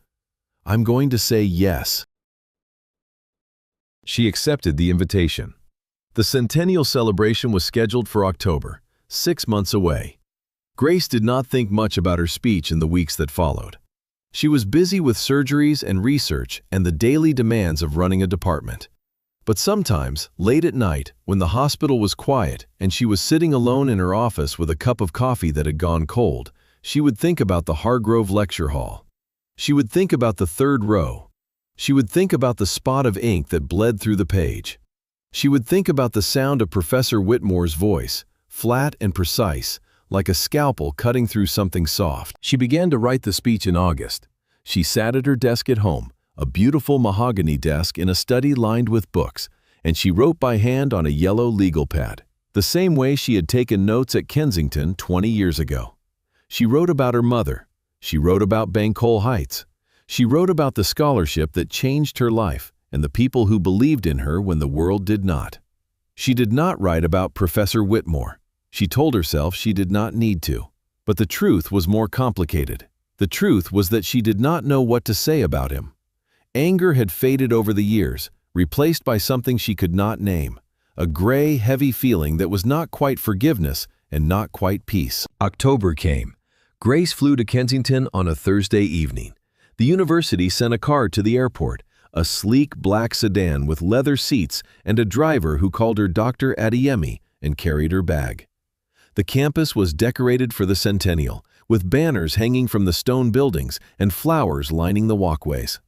I'm going to say yes. She accepted the invitation. The centennial celebration was scheduled for October, 6 months away. Grace did not think much about her speech in the weeks that followed. She was busy with surgeries and research and the daily demands of running a department. But sometimes, late at night, when the hospital was quiet and she was sitting alone in her office with a cup of coffee that had gone cold, she would think about the Hargrove Lecture Hall. She would think about the third row. She would think about the spot of ink that bled through the page. She would think about the sound of Professor Whitmore's voice, flat and precise, like a scalpel cutting through something soft. She began to write the speech in August. She sat at her desk at home, a beautiful mahogany desk in a study lined with books, and she wrote by hand on a yellow legal pad, the same way she had taken notes at Kensington 20 years ago. She wrote about her mother. She wrote about Bankole Heights. She wrote about the scholarship that changed her life and the people who believed in her when the world did not. She did not write about Professor Whitmore. She told herself she did not need to. But the truth was more complicated. The truth was that she did not know what to say about him. Anger had faded over the years, replaced by something she could not name, a gray, heavy feeling that was not quite forgiveness and not quite peace. October came. Grace flew to Kensington on a Thursday evening. The university sent a car to the airport, a sleek black sedan with leather seats and a driver who called her Dr. Adeyemi and carried her bag. The campus was decorated for the centennial, with banners hanging from the stone buildings and flowers lining the walkways.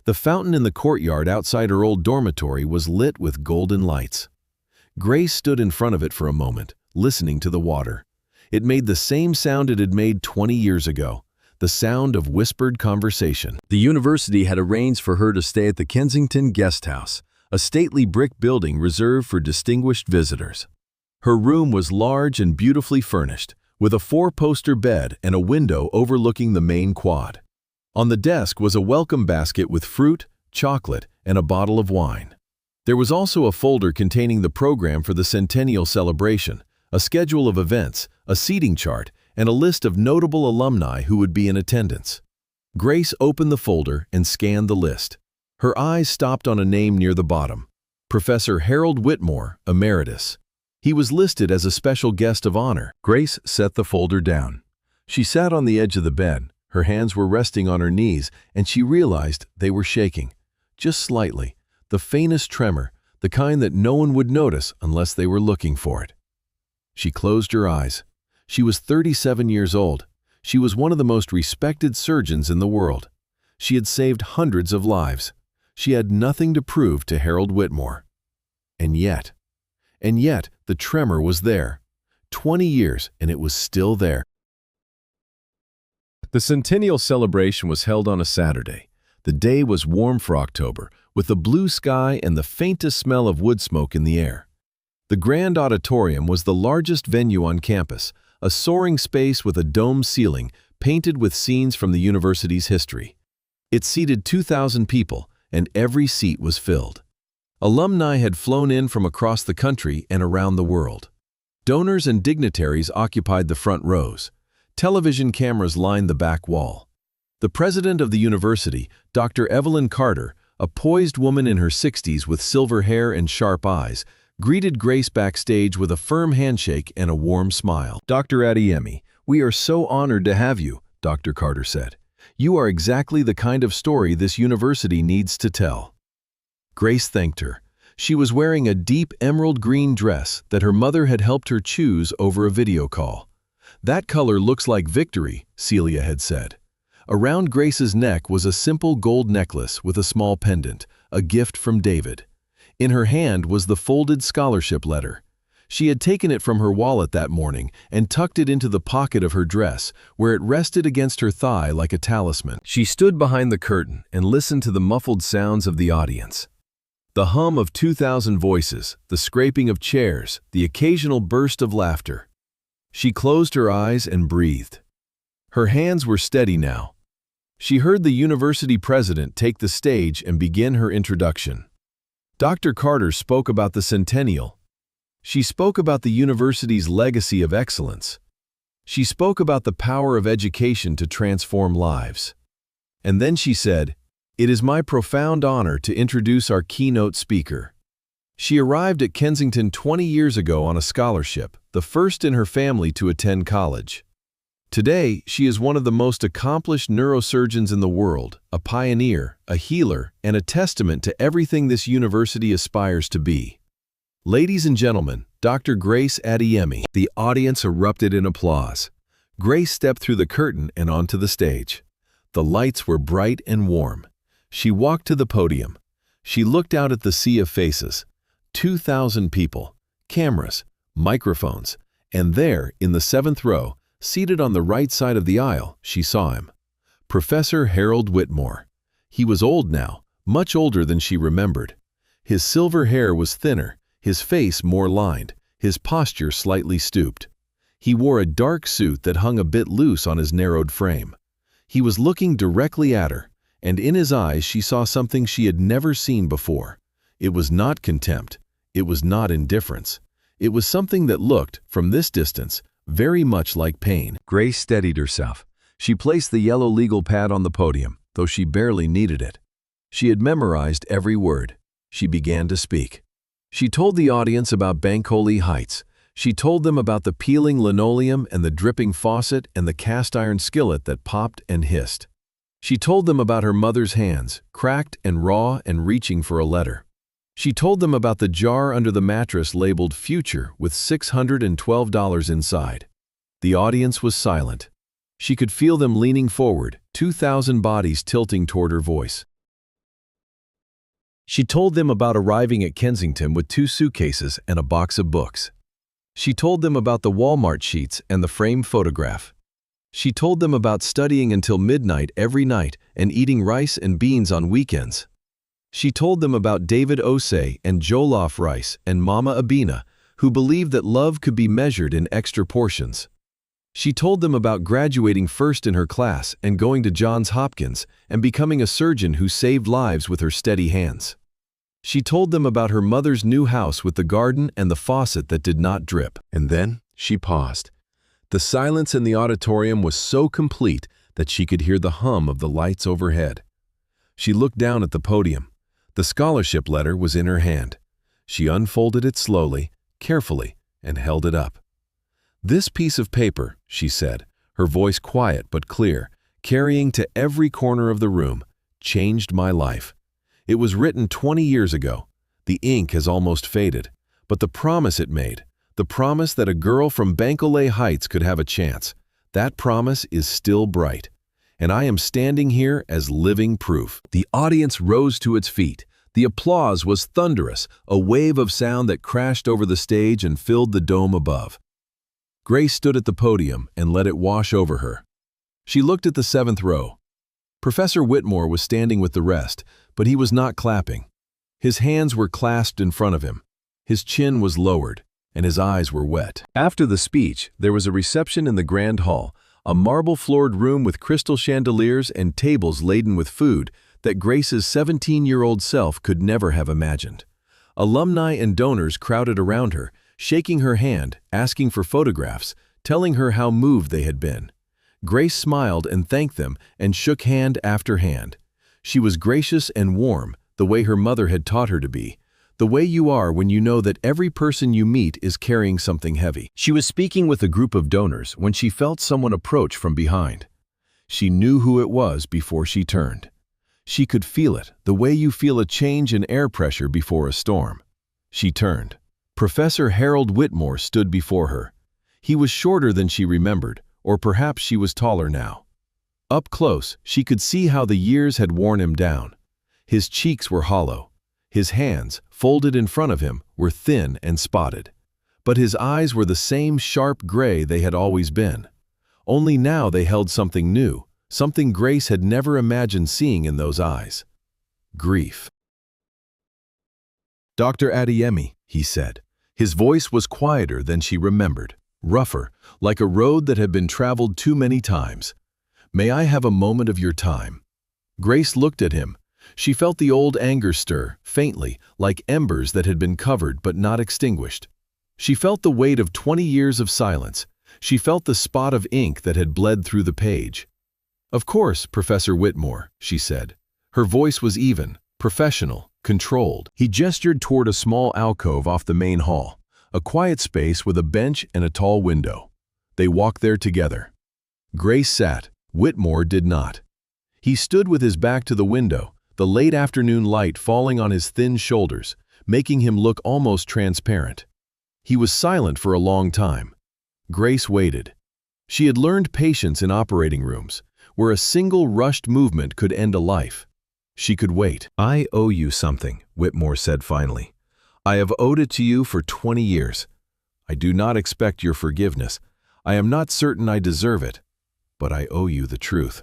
The fountain in the courtyard outside her old dormitory was lit with golden lights. Grace stood in front of it for a moment, listening to the water. It made the same sound it had made 20 years ago, the sound of whispered conversation. The university had arranged for her to stay at the Kensington Guest House, a stately brick building reserved for distinguished visitors. Her room was large and beautifully furnished, with a 4-poster bed and a window overlooking the main quad. On the desk was a welcome basket with fruit, chocolate, and a bottle of wine. There was also a folder containing the program for the centennial celebration, a schedule of events, a seating chart, and a list of notable alumni who would be in attendance. Grace opened the folder and scanned the list. Her eyes stopped on a name near the bottom, Professor Harold Whitmore, Emeritus. He was listed as a special guest of honor. Grace set the folder down. She sat on the edge of the bed. Her hands were resting on her knees, and she realized they were shaking, just slightly, the faintest tremor, the kind that no one would notice unless they were looking for it. She closed her eyes. She was 37 years old. She was one of the most respected surgeons in the world. She had saved hundreds of lives. She had nothing to prove to Harold Whitmore. And yet, the tremor was there. 20 years, and it was still there. The centennial celebration was held on a Saturday. The day was warm for October, with a blue sky and the faintest smell of wood smoke in the air. The grand auditorium was the largest venue on campus, a soaring space with a domed ceiling painted with scenes from the university's history. It seated 2,000 people, and every seat was filled. Alumni had flown in from across the country and around the world. Donors and dignitaries occupied the front rows. Television cameras lined the back wall. The president of the university, Dr. Evelyn Carter, a poised woman in her 60s with silver hair and sharp eyes, greeted Grace backstage with a firm handshake and a warm smile. "Dr. Adeyemi, we are so honored to have you," Dr. Carter said. "You are exactly the kind of story this university needs to tell." Grace thanked her. She was wearing a deep emerald green dress that her mother had helped her choose over a video call. "That color looks like victory," Celia had said. Around Grace's neck was a simple gold necklace with a small pendant, a gift from David. In her hand was the folded scholarship letter. She had taken it from her wallet that morning and tucked it into the pocket of her dress, where it rested against her thigh like a talisman. She stood behind the curtain and listened to the muffled sounds of the audience. The hum of 2,000 voices, the scraping of chairs, the occasional burst of laughter. She closed her eyes and breathed. Her hands were steady now. She heard the university president take the stage and begin her introduction. Dr. Carter spoke about the centennial. She spoke about the university's legacy of excellence. She spoke about the power of education to transform lives. And then she said, "It is my profound honor to introduce our keynote speaker." She arrived at Kensington 20 years ago on a scholarship, the first in her family to attend college. Today, she is one of the most accomplished neurosurgeons in the world, a pioneer, a healer, and a testament to everything this university aspires to be. Ladies and gentlemen, Dr. Grace Adeyemi. The audience erupted in applause. Grace stepped through the curtain and onto the stage. The lights were bright and warm. She walked to the podium. She looked out at the sea of faces. 2,000 people, cameras, microphones, and there, in the 7th row, seated on the right side of the aisle, she saw him. Professor Harold Whitmore. He was old now, much older than she remembered. His silver hair was thinner, his face more lined, his posture slightly stooped. He wore a dark suit that hung a bit loose on his narrowed frame. He was looking directly at her, and in his eyes she saw something she had never seen before. It was not contempt. It was not indifference. It was something that looked, from this distance, very much like pain. Grace steadied herself. She placed the yellow legal pad on the podium, though she barely needed it. She had memorized every word. She began to speak. She told the audience about Bancoley Heights. She told them about the peeling linoleum and the dripping faucet and the cast-iron skillet that popped and hissed. She told them about her mother's hands, cracked and raw and reaching for a letter. She told them about the jar under the mattress labeled Future with $612 inside. The audience was silent. She could feel them leaning forward, 2,000 bodies tilting toward her voice. She told them about arriving at Kensington with 2 suitcases and a box of books. She told them about the Walmart sheets and the framed photograph. She told them about studying until midnight every night and eating rice and beans on weekends. She told them about David Osei and Jollof rice and Mama Abina, who believed that love could be measured in extra portions. She told them about graduating first in her class and going to Johns Hopkins and becoming a surgeon who saved lives with her steady hands. She told them about her mother's new house with the garden and the faucet that did not drip. And then she paused. The silence in the auditorium was so complete that she could hear the hum of the lights overhead. She looked down at the podium. The scholarship letter was in her hand. She unfolded it slowly, carefully, and held it up. "This piece of paper," she said, her voice quiet but clear, carrying to every corner of the room, "changed my life. It was written 20 years ago. The ink has almost faded, but the promise it made, the promise that a girl from Bancoley Heights could have a chance, that promise is still bright. And I am standing here as living proof." The audience rose to its feet. The applause was thunderous, a wave of sound that crashed over the stage and filled the dome above. Grace stood at the podium and let it wash over her. She looked at the 7th row. Professor Whitmore was standing with the rest, but he was not clapping. His hands were clasped in front of him. His chin was lowered, and his eyes were wet. After the speech, there was a reception in the Grand Hall, a marble-floored room with crystal chandeliers and tables laden with food that Grace's 17-year-old self could never have imagined. Alumni and donors crowded around her, shaking her hand, asking for photographs, telling her how moved they had been. Grace smiled and thanked them and shook hand after hand. She was gracious and warm, the way her mother had taught her to be, the way you are when you know that every person you meet is carrying something heavy. She was speaking with a group of donors when she felt someone approach from behind. She knew who it was before she turned. She could feel it, the way you feel a change in air pressure before a storm. She turned. Professor Harold Whitmore stood before her. He was shorter than she remembered, or perhaps she was taller now. Up close, she could see how the years had worn him down. His cheeks were hollow. His hands, folded in front of him, were thin and spotted. But his eyes were the same sharp gray they had always been. Only now they held something new, something Grace had never imagined seeing in those eyes. Grief. "Dr. Adeyemi," he said. His voice was quieter than she remembered, rougher, like a road that had been traveled too many times. "May I have a moment of your time?" Grace looked at him. She felt the old anger stir, faintly, like embers that had been covered but not extinguished. She felt the weight of 20 years of silence. She felt the spot of ink that had bled through the page. "Of course, Professor Whitmore," she said. Her voice was even, professional, controlled. He gestured toward a small alcove off the main hall, a quiet space with a bench and a tall window. They walked there together. Grace sat. Whitmore did not. He stood with his back to the window, the late afternoon light falling on his thin shoulders, making him look almost transparent. He was silent for a long time. Grace waited. She had learned patience in operating rooms, where a single rushed movement could end a life. She could wait. "I owe you something," Whitmore said finally. "I have owed it to you for 20 years. I do not expect your forgiveness. I am not certain I deserve it, but I owe you the truth."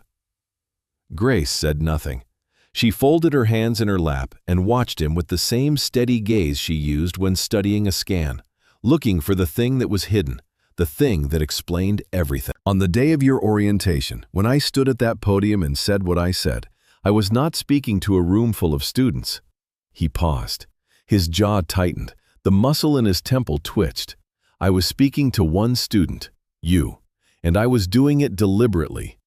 Grace said nothing. She folded her hands in her lap and watched him with the same steady gaze she used when studying a scan, looking for the thing that was hidden, the thing that explained everything. "On the day of your orientation, when I stood at that podium and said what I said, I was not speaking to a room full of students." He paused. His jaw tightened. The muscle in his temple twitched. "I was speaking to one student, you, and I was doing it deliberately."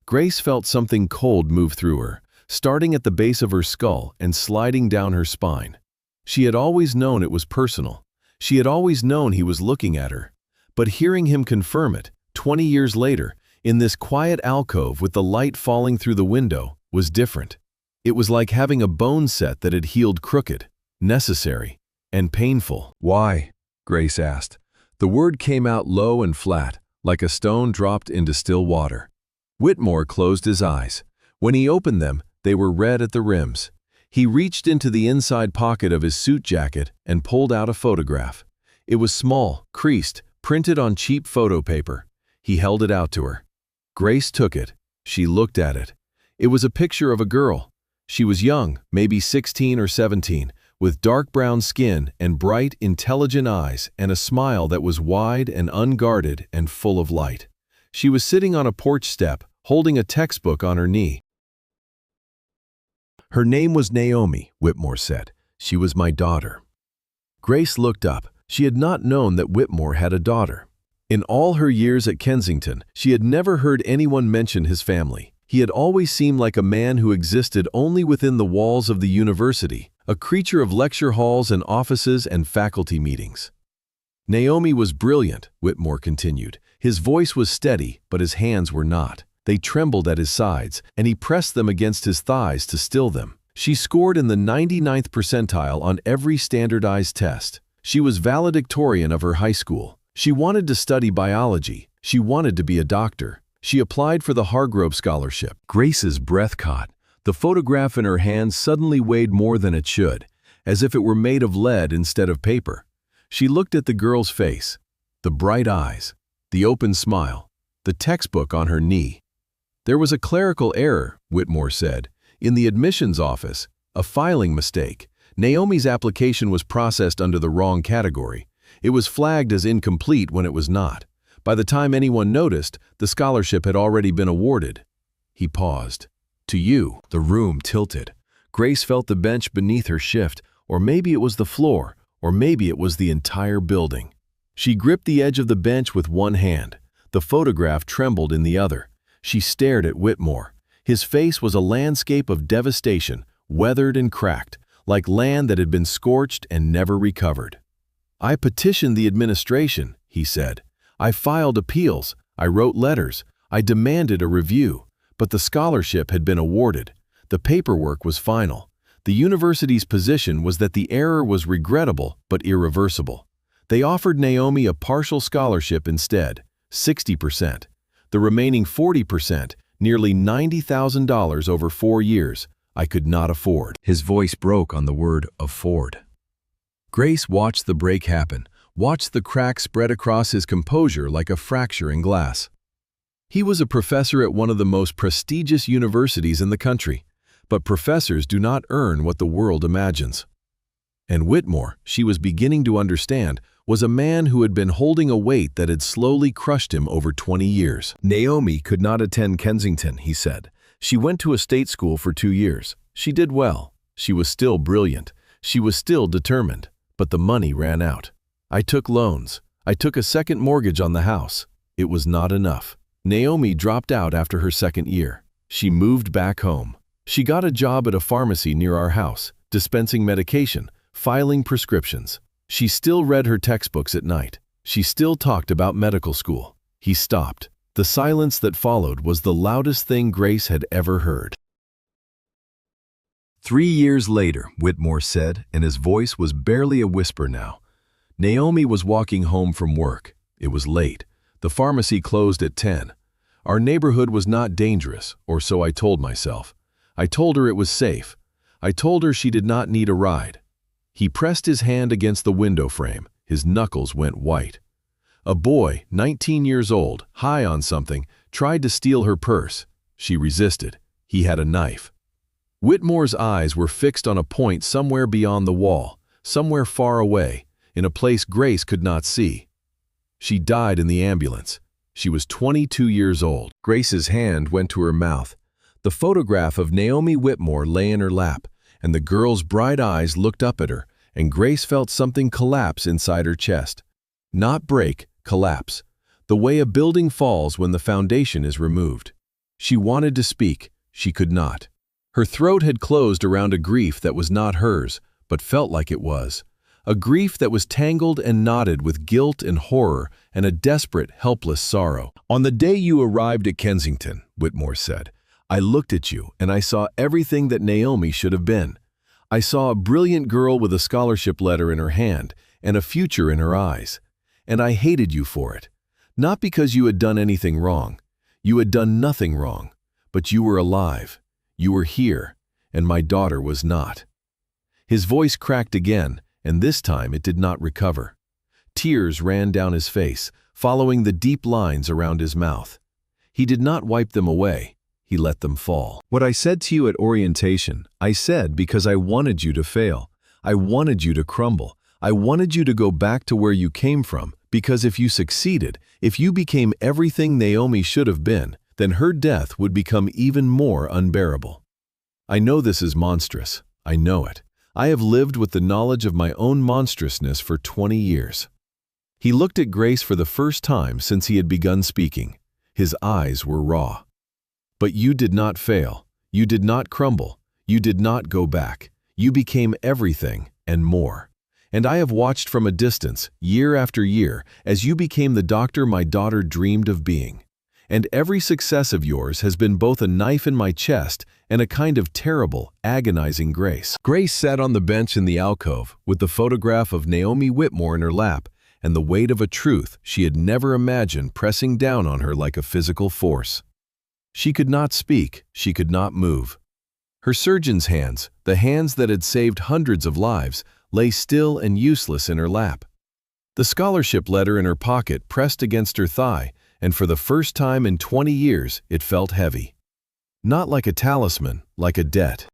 Grace felt something cold move through her, starting at the base of her skull and sliding down her spine. She had always known it was personal. She had always known he was looking at her. But hearing him confirm it, 20 years later, in this quiet alcove with the light falling through the window, was different. It was like having a bone set that had healed crooked, necessary, and painful. "Why?" Grace asked. The word came out low and flat, like a stone dropped into still water. Whitmore closed his eyes. When he opened them, they were red at the rims. He reached into the inside pocket of his suit jacket and pulled out a photograph. It was small, creased, printed on cheap photo paper. He held it out to her. Grace took it. She looked at it. It was a picture of a girl. She was young, maybe 16 or 17, with dark brown skin and bright, intelligent eyes and a smile that was wide and unguarded and full of light. She was sitting on a porch step, holding a textbook on her knee. "Her name was Naomi," Whitmore said. "She was my daughter." Grace looked up. She had not known that Whitmore had a daughter. In all her years at Kensington, she had never heard anyone mention his family. He had always seemed like a man who existed only within the walls of the university, a creature of lecture halls and offices and faculty meetings. "Naomi was brilliant," Whitmore continued. His voice was steady, but his hands were not. They trembled at his sides, and he pressed them against his thighs to still them. "She scored in the 99th percentile on every standardized test. She was valedictorian of her high school. She wanted to study biology. She wanted to be a doctor. She applied for the Hargrove Scholarship." Grace's breath caught. The photograph in her hand suddenly weighed more than it should, as if it were made of lead instead of paper. She looked at the girl's face, the bright eyes, the open smile, the textbook on her knee. "There was a clerical error," Whitmore said, "in the admissions office, a filing mistake. Naomi's application was processed under the wrong category. It was flagged as incomplete when it was not. By the time anyone noticed, the scholarship had already been awarded." He paused. "To you." The room tilted. Grace felt the bench beneath her shift, or maybe it was the floor, or maybe it was the entire building. She gripped the edge of the bench with one hand. The photograph trembled in the other. She stared at Whitmore. His face was a landscape of devastation, weathered and cracked, like land that had been scorched and never recovered. "I petitioned the administration," he said. "I filed appeals. I wrote letters. I demanded a review. But the scholarship had been awarded. The paperwork was final. The university's position was that the error was regrettable but irreversible. They offered Naomi a partial scholarship instead, 60%. The remaining 40%, nearly $90,000 over 4 years, I could not afford." His voice broke on the word afford. Grace watched the break happen, watched the crack spread across his composure like a fracture in glass. He was a professor at one of the most prestigious universities in the country, but professors do not earn what the world imagines. And Whitmore, she was beginning to understand, was a man who had been holding a weight that had slowly crushed him over 20 years. Naomi could not attend Kensington, he said. She went to a state school for 2 years. She did well. She was still brilliant. She was still determined. But the money ran out. I took loans. I took a second mortgage on the house. It was not enough. Naomi dropped out after her second year. She moved back home. She got a job at a pharmacy near our house, dispensing medication, filing prescriptions. She still read her textbooks at night. She still talked about medical school. He stopped. The silence that followed was the loudest thing Grace had ever heard. 3 years later, Whitmore said, and his voice was barely a whisper now. Naomi was walking home from work. It was late. The pharmacy closed at 10. Our neighborhood was not dangerous, or so I told myself. I told her it was safe. I told her she did not need a ride. He pressed his hand against the window frame. His knuckles went white. A boy, 19 years old, high on something, tried to steal her purse. She resisted. He had a knife. Whitmore's eyes were fixed on a point somewhere beyond the wall, somewhere far away, in a place Grace could not see. She died in the ambulance. She was 22 years old. Grace's hand went to her mouth. The photograph of Naomi Whitmore lay in her lap, and the girl's bright eyes looked up at her, and Grace felt something collapse inside her chest. Not break, collapse. The way a building falls when the foundation is removed. She wanted to speak. She could not. Her throat had closed around a grief that was not hers, but felt like it was. A grief that was tangled and knotted with guilt and horror and a desperate, helpless sorrow. On the day you arrived at Kensington, Whitmore said, I looked at you and I saw everything that Naomi should have been. I saw a brilliant girl with a scholarship letter in her hand and a future in her eyes. And I hated you for it. Not because you had done anything wrong. You had done nothing wrong. But you were alive. You were here, and my daughter was not. His voice cracked again, and this time it did not recover. Tears ran down his face, following the deep lines around his mouth. He did not wipe them away. He let them fall. What I said to you at orientation, I said because I wanted you to fail. I wanted you to crumble. I wanted you to go back to where you came from, because if you succeeded, if you became everything Naomi should have been, then her death would become even more unbearable. I know this is monstrous. I know it. I have lived with the knowledge of my own monstrousness for 20 years. He looked at Grace for the first time since he had begun speaking. His eyes were raw. But you did not fail. You did not crumble. You did not go back. You became everything and more. And I have watched from a distance, year after year, as you became the doctor my daughter dreamed of being. And every success of yours has been both a knife in my chest and a kind of terrible, agonizing grace. Grace sat on the bench in the alcove with the photograph of Naomi Whitmore in her lap and the weight of a truth she had never imagined pressing down on her like a physical force. She could not speak, she could not move. Her surgeon's hands, the hands that had saved hundreds of lives, lay still and useless in her lap. The scholarship letter in her pocket pressed against her thigh, and for the first time in 20 years it felt heavy. Not like a talisman, like a debt.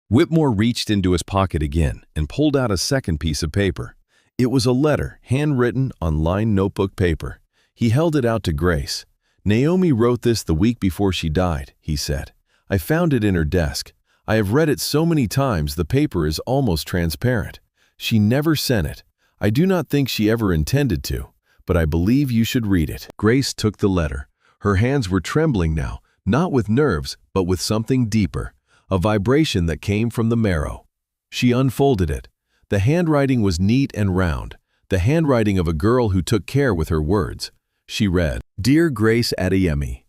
Whitmore reached into his pocket again and pulled out a second piece of paper. It was a letter, handwritten on lined notebook paper. He held it out to Grace. Naomi wrote this the week before she died, he said. I found it in her desk. I have read it so many times the paper is almost transparent. She never sent it. I do not think she ever intended to. But I believe you should read it. Grace took the letter. Her hands were trembling now, not with nerves, but with something deeper, a vibration that came from the marrow. She unfolded it. The handwriting was neat and round, the handwriting of a girl who took care with her words. She read, Dear Grace Adeyemi,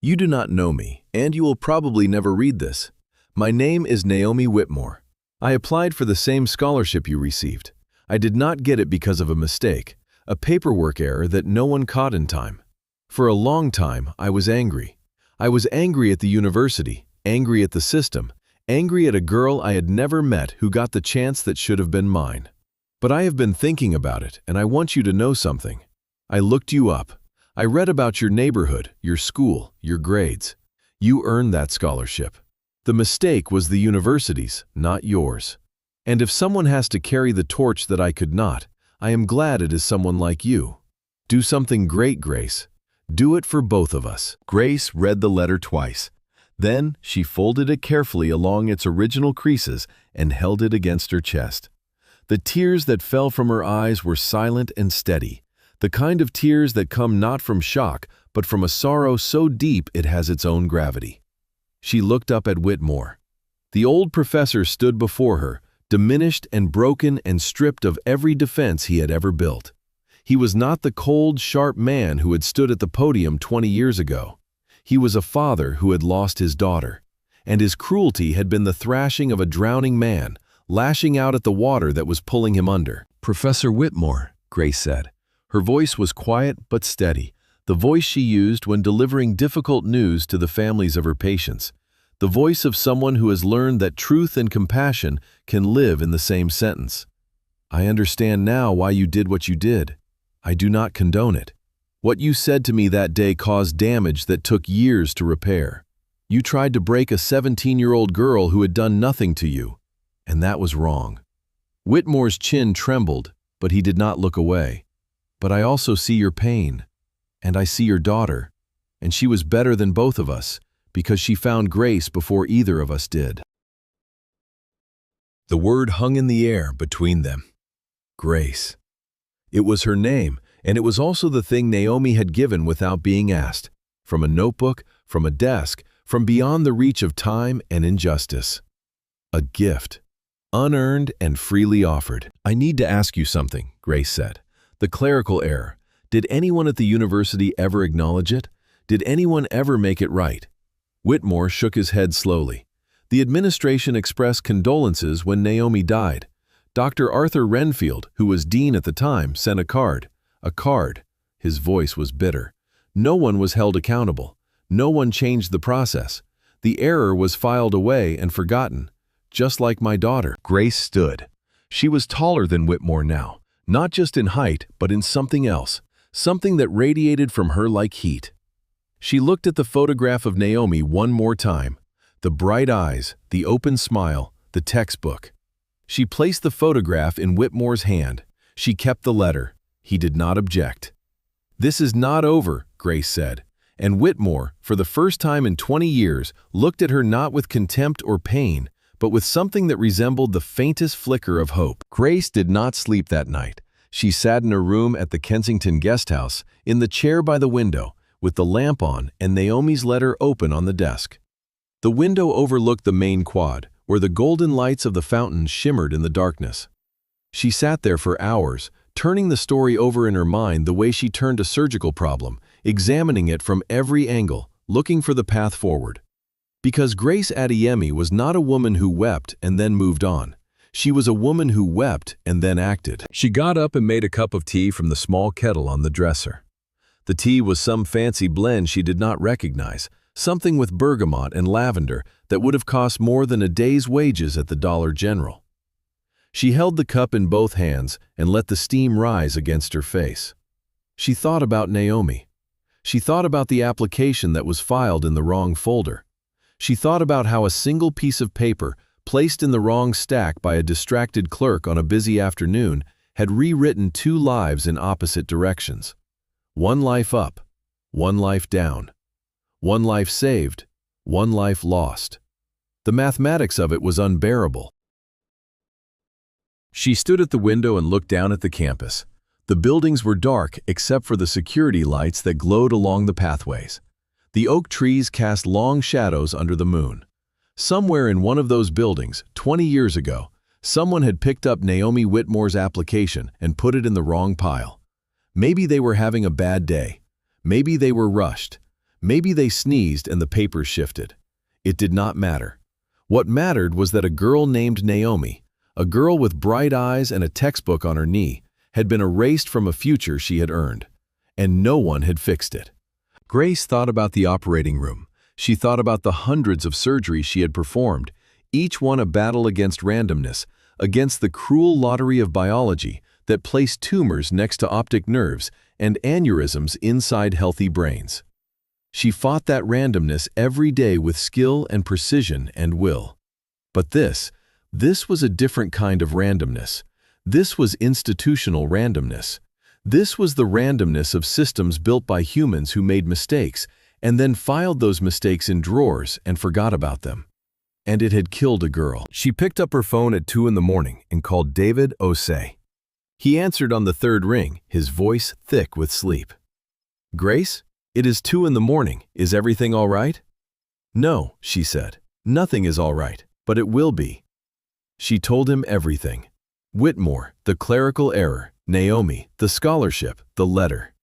you do not know me, and you will probably never read this. My name is Naomi Whitmore. I applied for the same scholarship you received. I did not get it because of a mistake. A paperwork error that no one caught in time. For a long time, I was angry. I was angry at the university, angry at the system, angry at a girl I had never met who got the chance that should have been mine. But I have been thinking about it, and I want you to know something. I looked you up. I read about your neighborhood, your school, your grades. You earned that scholarship. The mistake was the university's, not yours. And if someone has to carry the torch that I could not, I am glad it is someone like you. Do something great, Grace. Do it for both of us." Grace read the letter twice. Then she folded it carefully along its original creases and held it against her chest. The tears that fell from her eyes were silent and steady, the kind of tears that come not from shock, but from a sorrow so deep it has its own gravity. She looked up at Whitmore. The old professor stood before her, diminished and broken and stripped of every defense he had ever built. He was not the cold, sharp man who had stood at the podium 20 years ago. He was a father who had lost his daughter, and his cruelty had been the thrashing of a drowning man, lashing out at the water that was pulling him under. "Professor Whitmore," Grace said. Her voice was quiet but steady, the voice she used when delivering difficult news to the families of her patients, the voice of someone who has learned that truth and compassion can live in the same sentence. "I understand now why you did what you did. I do not condone it. What you said to me that day caused damage that took years to repair. You tried to break a 17-year-old girl who had done nothing to you, and that was wrong." Whitmore's chin trembled, but he did not look away. "But I also see your pain, and I see your daughter, and she was better than both of us because she found grace before either of us did." The word hung in the air between them. Grace. It was her name, and it was also the thing Naomi had given without being asked, from a notebook, from a desk, from beyond the reach of time and injustice. A gift, unearned and freely offered. "I need to ask you something," Grace said. "The clerical error. Did anyone at the university ever acknowledge it? Did anyone ever make it right?" Whitmore shook his head slowly. "The administration expressed condolences when Naomi died. Dr. Arthur Renfield, who was dean at the time, sent a card. A card." His voice was bitter. "No one was held accountable. No one changed the process. The error was filed away and forgotten, just like my daughter." Grace stood. She was taller than Whitmore now, not just in height, but in something else, something that radiated from her like heat. She looked at the photograph of Naomi one more time, the bright eyes, the open smile, the textbook. She placed the photograph in Whitmore's hand. She kept the letter. He did not object. "This is not over," Grace said, and Whitmore, for the first time in 20 years, looked at her not with contempt or pain, but with something that resembled the faintest flicker of hope. Grace did not sleep that night. She sat in her room at the Kensington guest house, in the chair by the window, with the lamp on and Naomi's letter open on the desk. The window overlooked the main quad, where the golden lights of the fountain shimmered in the darkness. She sat there for hours, turning the story over in her mind the way she turned a surgical problem, examining it from every angle, looking for the path forward. Because Grace Adeyemi was not a woman who wept and then moved on. She was a woman who wept and then acted. She got up and made a cup of tea from the small kettle on the dresser. The tea was some fancy blend she did not recognize, something with bergamot and lavender that would have cost more than a day's wages at the Dollar General. She held the cup in both hands and let the steam rise against her face. She thought about Naomi. She thought about the application that was filed in the wrong folder. She thought about how a single piece of paper, placed in the wrong stack by a distracted clerk on a busy afternoon, had rewritten 2 lives in opposite directions. 1 life up, 1 life down. 1 life saved, 1 life lost. The mathematics of it was unbearable. She stood at the window and looked down at the campus. The buildings were dark except for the security lights that glowed along the pathways. The oak trees cast long shadows under the moon. Somewhere in one of those buildings, 20 years ago, someone had picked up Naomi Whitmore's application and put it in the wrong pile. Maybe they were having a bad day. Maybe they were rushed. Maybe they sneezed and the papers shifted. It did not matter. What mattered was that a girl named Naomi, a girl with bright eyes and a textbook on her knee, had been erased from a future she had earned, and no one had fixed it. Grace thought about the operating room. She thought about the hundreds of surgeries she had performed, each one a battle against randomness, against the cruel lottery of biology that placed tumors next to optic nerves and aneurysms inside healthy brains. She fought that randomness every day with skill and precision and will. But this, This was a different kind of randomness. This was institutional randomness. This was the randomness of systems built by humans who made mistakes and then filed those mistakes in drawers and forgot about them. And it had killed a girl. She picked up her phone at 2 in the morning and called David Osei. He answered on the third ring, his voice thick with sleep. "Grace, it is 2 in the morning. Is everything all right?" "No," she said. "Nothing is all right, but it will be." She told him everything. Whitmore, the clerical error, Naomi, the scholarship, the letter.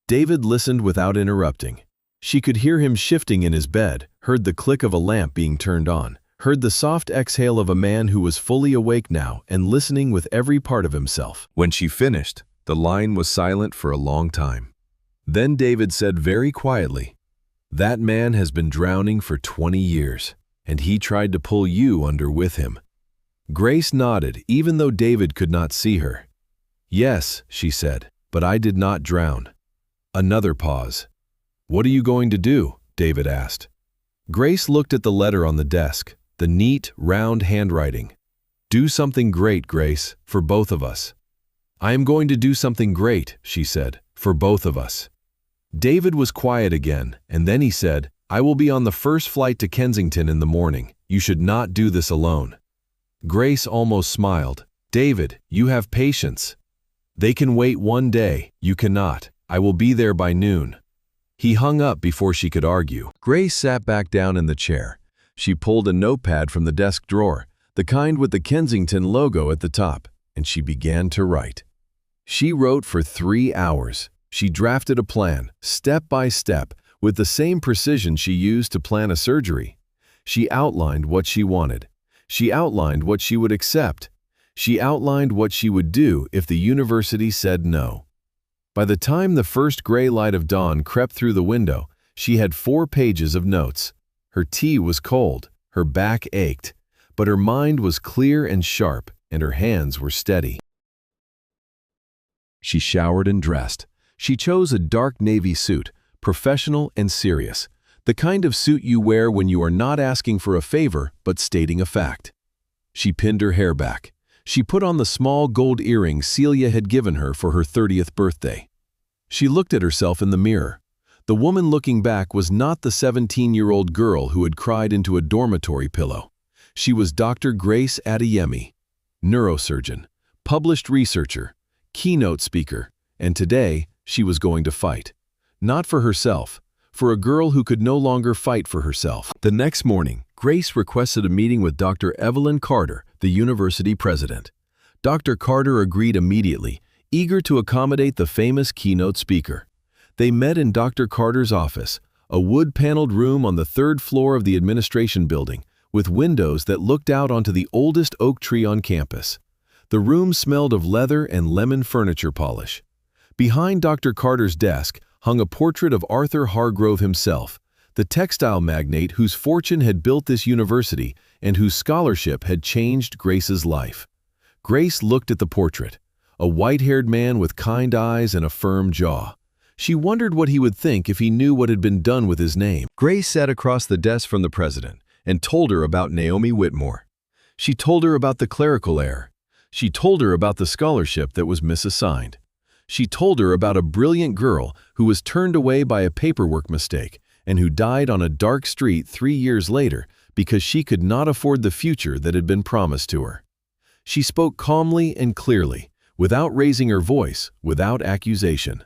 David listened without interrupting. She could hear him shifting in his bed, heard the click of a lamp being turned on, heard the soft exhale of a man who was fully awake now and listening with every part of himself. When she finished, the line was silent for a long time. Then David said very quietly, "That man has been drowning for 20 years, and he tried to pull you under with him." Grace nodded, even though David could not see her. "Yes," she said, "but I did not drown." Another pause. "What are you going to do?" David asked. Grace looked at the letter on the desk, the neat, round handwriting. "Do something great, Grace, for both of us." "I am going to do something great," she said, "for both of us." David was quiet again, and then he said, "I will be on the first flight to Kensington in the morning. You should not do this alone." Grace almost smiled. "David, you have patience. They can wait one day, you cannot. I will be there by noon." He hung up before she could argue. Grace sat back down in the chair. She pulled a notepad from the desk drawer, the kind with the Kensington logo at the top, and she began to write. She wrote for 3 hours. She drafted a plan, step by step, with the same precision she used to plan a surgery. She outlined what she wanted. She outlined what she would accept. She outlined what she would do if the university said no. By the time the first gray light of dawn crept through the window, she had 4 pages of notes. Her tea was cold, her back ached, but her mind was clear and sharp, and her hands were steady. She showered and dressed. She chose a dark navy suit, professional and serious, the kind of suit you wear when you are not asking for a favor but stating a fact. She pinned her hair back. She put on the small gold earrings Celia had given her for her 30th birthday. She looked at herself in the mirror. The woman looking back was not the 17-year-old girl who had cried into a dormitory pillow. She was Dr. Grace Adeyemi, neurosurgeon, published researcher, keynote speaker, and today she was going to fight. Not for herself, for a girl who could no longer fight for herself. The next morning, Grace requested a meeting with Dr. Evelyn Carter, the university president. Dr. Carter agreed immediately, eager to accommodate the famous keynote speaker. They met in Dr. Carter's office, a wood-paneled room on the 3rd floor of the administration building, with windows that looked out onto the oldest oak tree on campus. The room smelled of leather and lemon furniture polish. Behind Dr. Carter's desk hung a portrait of Arthur Hargrove himself, the textile magnate whose fortune had built this university and whose scholarship had changed Grace's life. Grace looked at the portrait, a white-haired man with kind eyes and a firm jaw. She wondered what he would think if he knew what had been done with his name. Grace sat across the desk from the president and told her about Naomi Whitmore. She told her about the clerical error. She told her about the scholarship that was misassigned. She told her about a brilliant girl who was turned away by a paperwork mistake and who died on a dark street 3 years later because she could not afford the future that had been promised to her. She spoke calmly and clearly, without raising her voice, without accusation.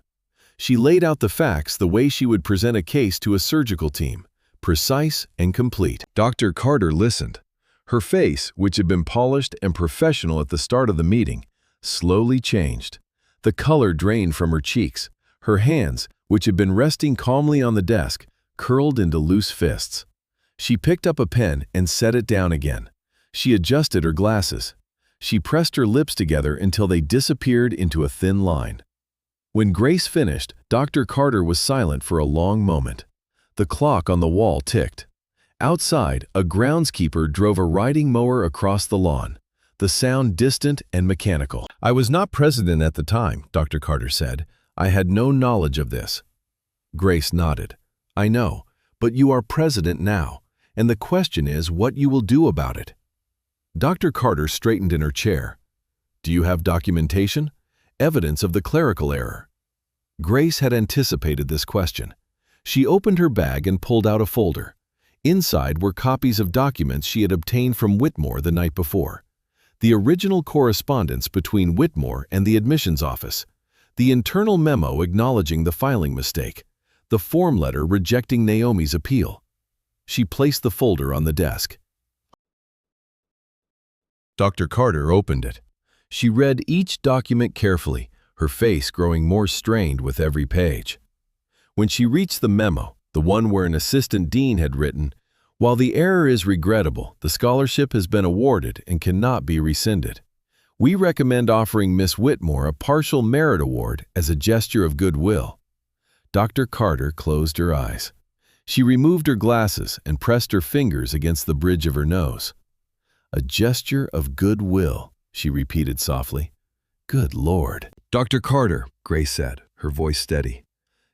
She laid out the facts the way she would present a case to a surgical team, precise and complete. Dr. Carter listened. Her face, which had been polished and professional at the start of the meeting, slowly changed. The color drained from her cheeks. Her hands, which had been resting calmly on the desk, curled into loose fists. She picked up a pen and set it down again. She adjusted her glasses. She pressed her lips together until they disappeared into a thin line. When Grace finished, Dr. Carter was silent for a long moment. The clock on the wall ticked. Outside, a groundskeeper drove a riding mower across the lawn, the sound distant and mechanical. "I was not president at the time," Dr. Carter said. "I had no knowledge of this." Grace nodded. "I know, but you are president now, and the question is what you will do about it." Dr. Carter straightened in her chair. "Do you have documentation? Evidence of the clerical error?" Grace had anticipated this question. She opened her bag and pulled out a folder. Inside were copies of documents she had obtained from Whitmore the night before. The original correspondence between Whitmore and the admissions office, the internal memo acknowledging the filing mistake, the form letter rejecting Naomi's appeal. She placed the folder on the desk. Dr. Carter opened it. She read each document carefully, her face growing more strained with every page. When she reached the memo, the one where an assistant dean had written, "While the error is regrettable, the scholarship has been awarded and cannot be rescinded. We recommend offering Miss Whitmore a partial merit award as a gesture of goodwill." Dr. Carter closed her eyes. She removed her glasses and pressed her fingers against the bridge of her nose. "A gesture of goodwill," she repeated softly. "Good Lord." "Dr. Carter," Grace said, her voice steady.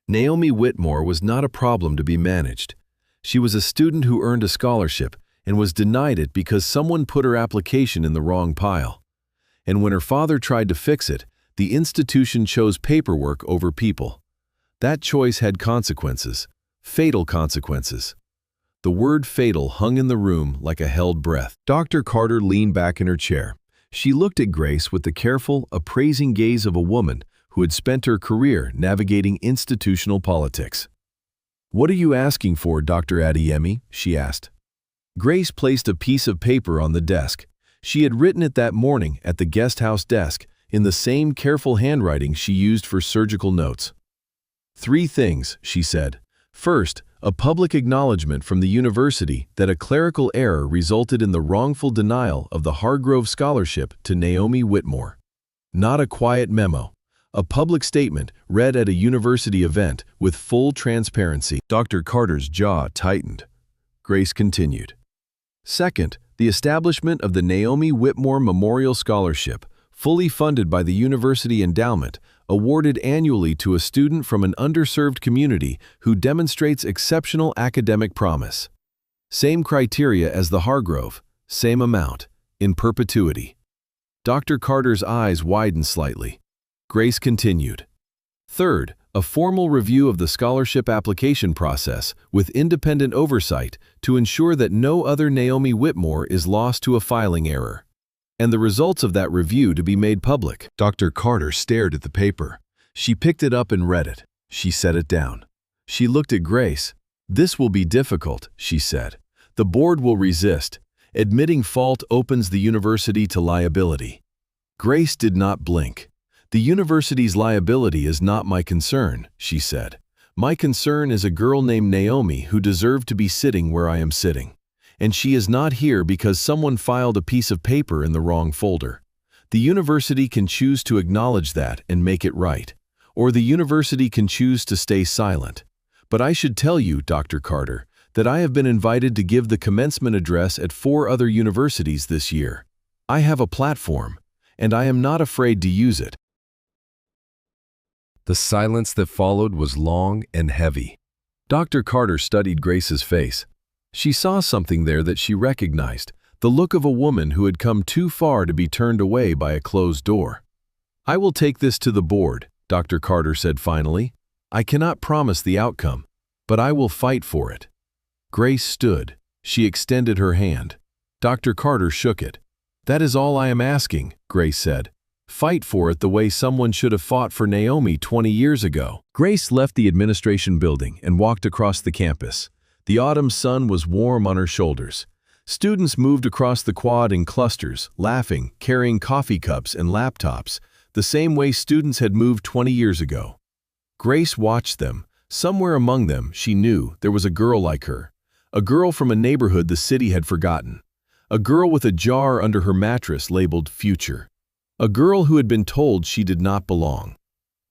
"Naomi Whitmore was not a problem to be managed. She was a student who earned a scholarship and was denied it because someone put her application in the wrong pile. And when her father tried to fix it, the institution chose paperwork over people. That choice had consequences, fatal consequences." The word fatal hung in the room like a held breath. Dr. Carter leaned back in her chair. She looked at Grace with the careful, appraising gaze of a woman who had spent her career navigating institutional politics. "What are you asking for, Dr. Adeyemi?" she asked. Grace placed a piece of paper on the desk. She had written it that morning at the guest house desk in the same careful handwriting she used for surgical notes. "3 things," she said. "First, a public acknowledgement from the university that a clerical error resulted in the wrongful denial of the Hargrove Scholarship to Naomi Whitmore. Not a quiet memo. A public statement read at a university event with full transparency." Dr. Carter's jaw tightened. Grace continued. "Second, the establishment of the Naomi Whitmore Memorial Scholarship, fully funded by the university endowment, awarded annually to a student from an underserved community who demonstrates exceptional academic promise. Same criteria as the Hargrove, same amount, in perpetuity." Dr. Carter's eyes widened slightly. Grace continued. "Third, a formal review of the scholarship application process with independent oversight to ensure that no other Naomi Whitmore is lost to a filing error. And the results of that review to be made public." Dr. Carter stared at the paper. She picked it up and read it. She set it down. She looked at Grace. "This will be difficult," she said. "The board will resist. Admitting fault opens the university to liability." Grace did not blink. "The university's liability is not my concern," she said. "My concern is a girl named Naomi who deserved to be sitting where I am sitting. And she is not here because someone filed a piece of paper in the wrong folder. The university can choose to acknowledge that and make it right, or the university can choose to stay silent. But I should tell you, Dr. Carter, that I have been invited to give the commencement address at 4 other universities this year. I have a platform, and I am not afraid to use it." The silence that followed was long and heavy. Dr. Carter studied Grace's face. She saw something there that she recognized, the look of a woman who had come too far to be turned away by a closed door. "I will take this to the board," Dr. Carter said finally. "I cannot promise the outcome, but I will fight for it." Grace stood. She extended her hand. Dr. Carter shook it. "That is all I am asking," Grace said. "Fight for it the way someone should have fought for Naomi 20 years ago." Grace left the administration building and walked across the campus. The autumn sun was warm on her shoulders. Students moved across the quad in clusters, laughing, carrying coffee cups and laptops, the same way students had moved 20 years ago. Grace watched them. Somewhere among them, she knew, there was a girl like her. A girl from a neighborhood the city had forgotten. A girl with a jar under her mattress labeled future. A girl who had been told she did not belong.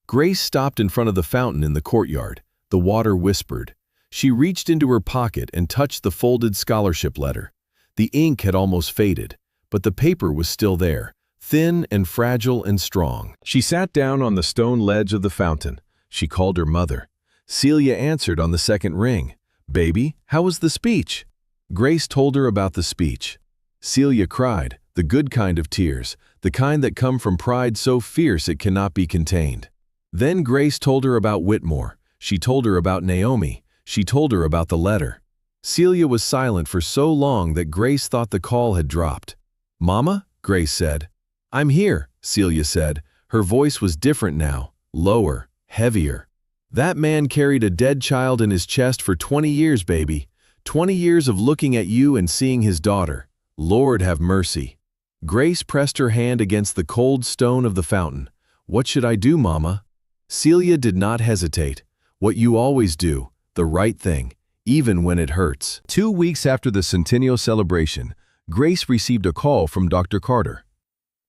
Grace stopped in front of the fountain in the courtyard. The water whispered. She reached into her pocket and touched the folded scholarship letter. The ink had almost faded, but the paper was still there, thin and fragile and strong. She sat down on the stone ledge of the fountain. She called her mother. Celia answered on the second ring. "Baby, how was the speech?" Grace told her about the speech. Celia cried, the good kind of tears, the kind that come from pride so fierce it cannot be contained. Then Grace told her about Whitmore. She told her about Naomi. She told her about the letter. Celia was silent for so long that Grace thought the call had dropped. "Mama?" Grace said. "I'm here," Celia said. Her voice was different now, lower, heavier. "That man carried a dead child in his chest for 20 years, baby. 20 years of looking at you and seeing his daughter. Lord have mercy." Grace pressed her hand against the cold stone of the fountain. "What should I do, Mama?" Celia did not hesitate. "What you always do, the right thing, even when it hurts." 2 weeks after the centennial celebration, Grace received a call from Dr. Carter.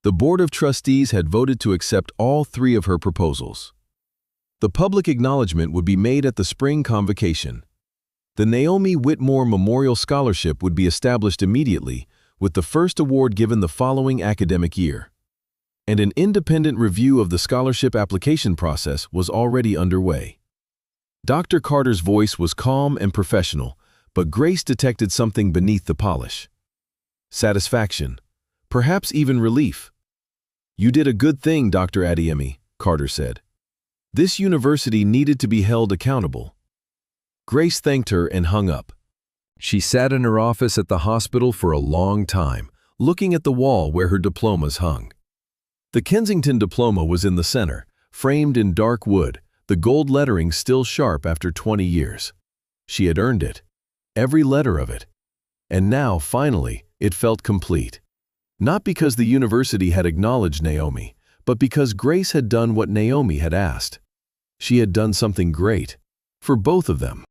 The Board of Trustees had voted to accept all 3 of her proposals. The public acknowledgement would be made at the spring convocation. The Naomi Whitmore Memorial Scholarship would be established immediately, with the first award given the following academic year. And an independent review of the scholarship application process was already underway. Dr. Carter's voice was calm and professional, but Grace detected something beneath the polish. Satisfaction, perhaps even relief. "You did a good thing, Dr. Adeyemi," Carter said. "This university needed to be held accountable." Grace thanked her and hung up. She sat in her office at the hospital for a long time, looking at the wall where her diplomas hung. The Kensington diploma was in the center, framed in dark wood, the gold lettering still sharp after 20 years. She had earned it, every letter of it. And now, finally, it felt complete. Not because the university had acknowledged Naomi, but because Grace had done what Naomi had asked. She had done something great, for both of them.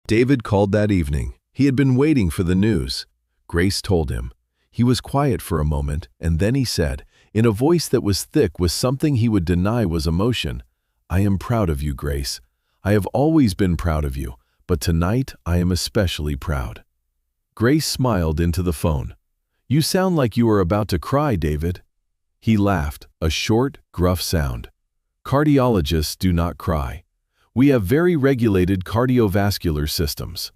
David called that evening. He had been waiting for the news. Grace told him. He was quiet for a moment, and then he said, in a voice that was thick with something he would deny was emotion, "I am proud of you, Grace. I have always been proud of you, but tonight I am especially proud." Grace smiled into the phone. "You sound like you are about to cry, David." He laughed, a short, gruff sound. "Cardiologists do not cry. We have very regulated cardiovascular systems."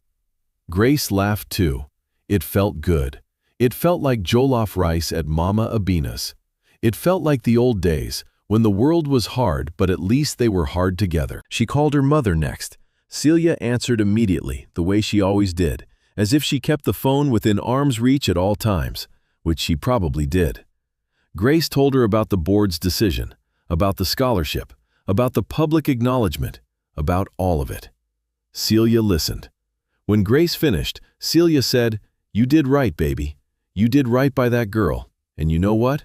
Grace laughed too. It felt good. It felt like jollof rice at Mama Abina's. It felt like the old days, when the world was hard, but at least they were hard together. She called her mother next. Celia answered immediately, the way she always did, as if she kept the phone within arm's reach at all times, which she probably did. Grace told her about the board's decision, about the scholarship, about the public acknowledgement, about all of it. Celia listened. When Grace finished, Celia said, "You did right, baby. You did right by that girl. And you know what?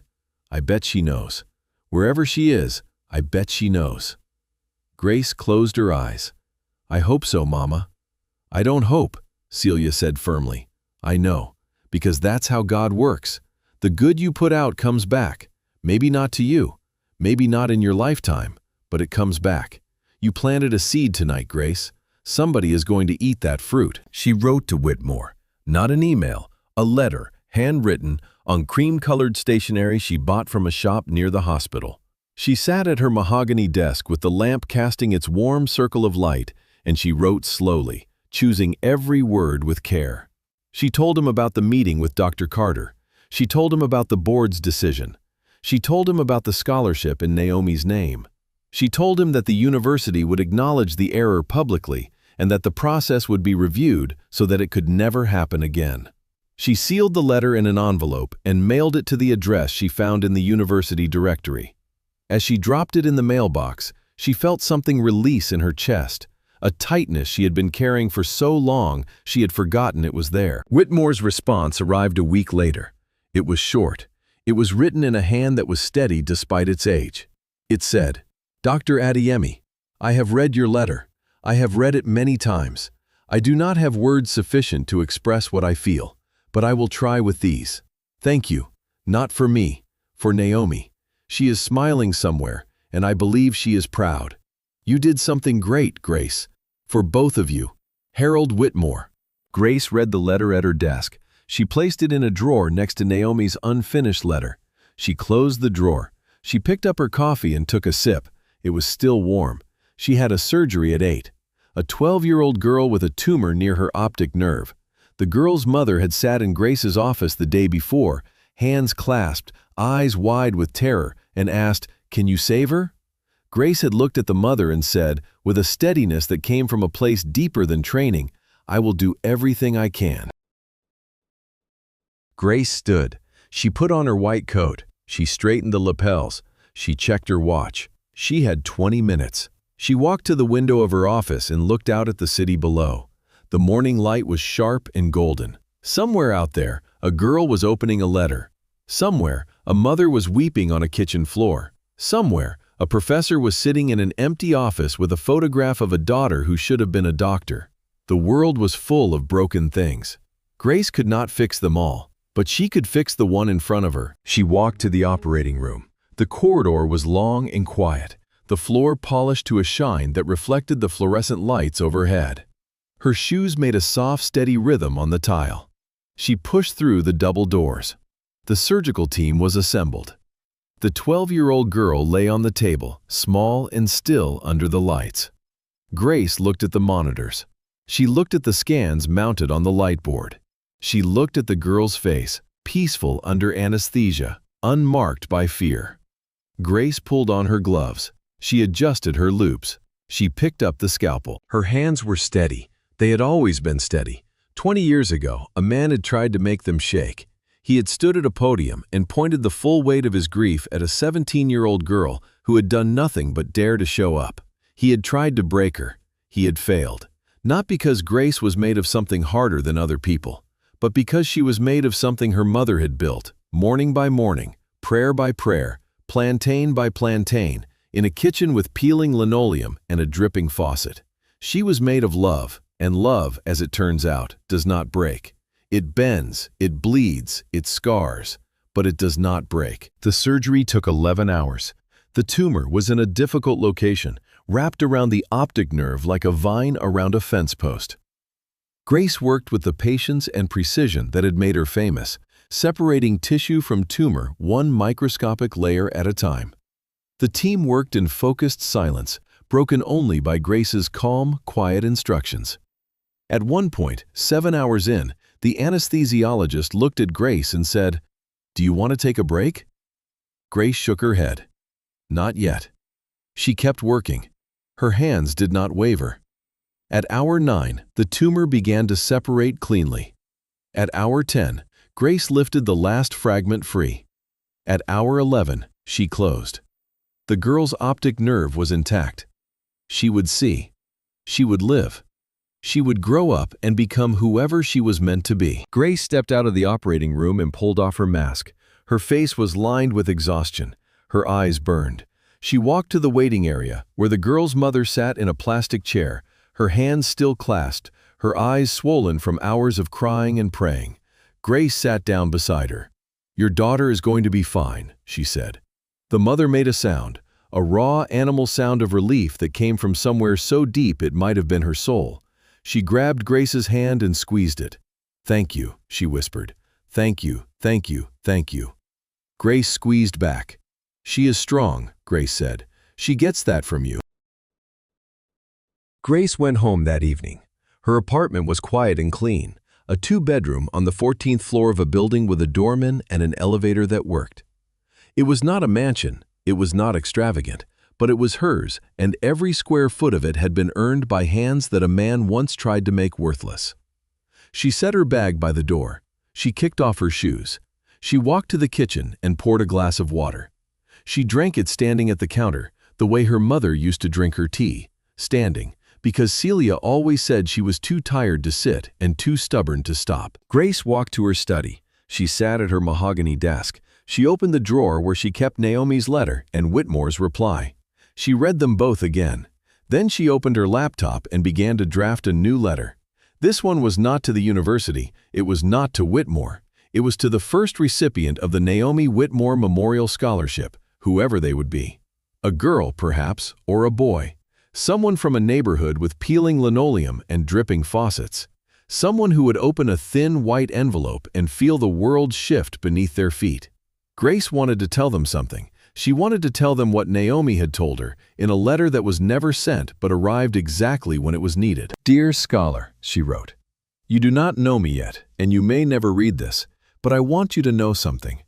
I bet she knows. Wherever she is, I bet she knows." Grace closed her eyes. "I hope so, Mama." "I don't hope," Celia said firmly. "I know, because that's how God works. The good you put out comes back. Maybe not to you, maybe not in your lifetime, but it comes back. You planted a seed tonight, Grace. Somebody is going to eat that fruit." She wrote to Whitmore, not an email, a letter, handwritten, on cream-colored stationery she bought from a shop near the hospital. She sat at her mahogany desk with the lamp casting its warm circle of light, and she wrote slowly, choosing every word with care. She told him about the meeting with Dr. Carter. She told him about the board's decision. She told him about the scholarship in Naomi's name. She told him that the university would acknowledge the error publicly and that the process would be reviewed so that it could never happen again. She sealed the letter in an envelope and mailed it to the address she found in the university directory. As she dropped it in the mailbox, she felt something release in her chest, a tightness she had been carrying for so long she had forgotten it was there. Whitmore's response arrived a week later. It was short. It was written in a hand that was steady despite its age. It said, "Dr. Adeyemi, I have read your letter. I have read it many times. I do not have words sufficient to express what I feel, but I will try with these. Thank you, not for me, for Naomi. She is smiling somewhere, and I believe she is proud. You did something great, Grace. For both of you. Harold Whitmore." Grace read the letter at her desk. She placed it in a drawer next to Naomi's unfinished letter. She closed the drawer. She picked up her coffee and took a sip. It was still warm. She had a surgery at 8. A 12-year-old girl with a tumor near her optic nerve. The girl's mother had sat in Grace's office the day before, hands clasped, eyes wide with terror, and asked, "Can you save her?" Grace had looked at the mother and said, with a steadiness that came from a place deeper than training, "I will do everything I can." Grace stood. She put on her white coat. She straightened the lapels. She checked her watch. She had 20 minutes. She walked to the window of her office and looked out at the city below. The morning light was sharp and golden. Somewhere out there, a girl was opening a letter. Somewhere, a mother was weeping on a kitchen floor. Somewhere, a professor was sitting in an empty office with a photograph of a daughter who should have been a doctor. The world was full of broken things. Grace could not fix them all, but she could fix the one in front of her. She walked to the operating room. The corridor was long and quiet, the floor polished to a shine that reflected the fluorescent lights overhead. Her shoes made a soft, steady rhythm on the tile. She pushed through the double doors. The surgical team was assembled. The 12-year-old girl lay on the table, small and still under the lights. Grace looked at the monitors. She looked at the scans mounted on the light board. She looked at the girl's face, peaceful under anesthesia, unmarked by fear. Grace pulled on her gloves. She adjusted her loops. She picked up the scalpel. Her hands were steady. They had always been steady. 20 years ago, a man had tried to make them shake. He had stood at a podium and pointed the full weight of his grief at a 17-year-old girl who had done nothing but dare to show up. He had tried to break her. He had failed. Not because Grace was made of something harder than other people, but because she was made of something her mother had built, morning by morning, prayer by prayer, plantain by plantain, in a kitchen with peeling linoleum and a dripping faucet. She was made of love, and love, as it turns out, does not break. It bends, it bleeds, it scars, but it does not break. The surgery took 11 hours. The tumor was in a difficult location, wrapped around the optic nerve like a vine around a fence post. Grace worked with the patience and precision that had made her famous, separating tissue from tumor one microscopic layer at a time. The team worked in focused silence, broken only by Grace's calm, quiet instructions. At one point, 7 hours in, the anesthesiologist looked at Grace and said, "Do you want to take a break?" Grace shook her head. Not yet. She kept working. Her hands did not waver. At hour 9, the tumor began to separate cleanly. At hour 10, Grace lifted the last fragment free. At hour 11, she closed. The girl's optic nerve was intact. She would see. She would live. She would grow up and become whoever she was meant to be. Grace stepped out of the operating room and pulled off her mask. Her face was lined with exhaustion. Her eyes burned. She walked to the waiting area, where the girl's mother sat in a plastic chair, her hands still clasped, her eyes swollen from hours of crying and praying. Grace sat down beside her. "Your daughter is going to be fine," she said. The mother made a sound, a raw animal sound of relief that came from somewhere so deep it might have been her soul. She grabbed Grace's hand and squeezed it. "Thank you," she whispered. "Thank you, thank you, thank you." Grace squeezed back. "She is strong," Grace said. "She gets that from you." Grace went home that evening. Her apartment was quiet and clean, a 2-bedroom on the 14th floor of a building with a doorman and an elevator that worked. It was not a mansion, it was not extravagant, but it was hers, and every square foot of it had been earned by hands that a man once tried to make worthless. She set her bag by the door. She kicked off her shoes. She walked to the kitchen and poured a glass of water. She drank it standing at the counter, the way her mother used to drink her tea, standing, because Celia always said she was too tired to sit and too stubborn to stop. Grace walked to her study. She sat at her mahogany desk. She opened the drawer where she kept Naomi's letter and Whitmore's reply. She read them both again. Then she opened her laptop and began to draft a new letter. This one was not to the university. It was not to Whitmore. It was to the first recipient of the Naomi Whitmore Memorial Scholarship, whoever they would be. A girl, perhaps, or a boy. Someone from a neighborhood with peeling linoleum and dripping faucets. Someone who would open a thin white envelope and feel the world shift beneath their feet. Grace wanted to tell them something. She wanted to tell them what Naomi had told her in a letter that was never sent but arrived exactly when it was needed. "Dear Scholar," she wrote, You do not know me yet, and you may never read this, but I want you to know something.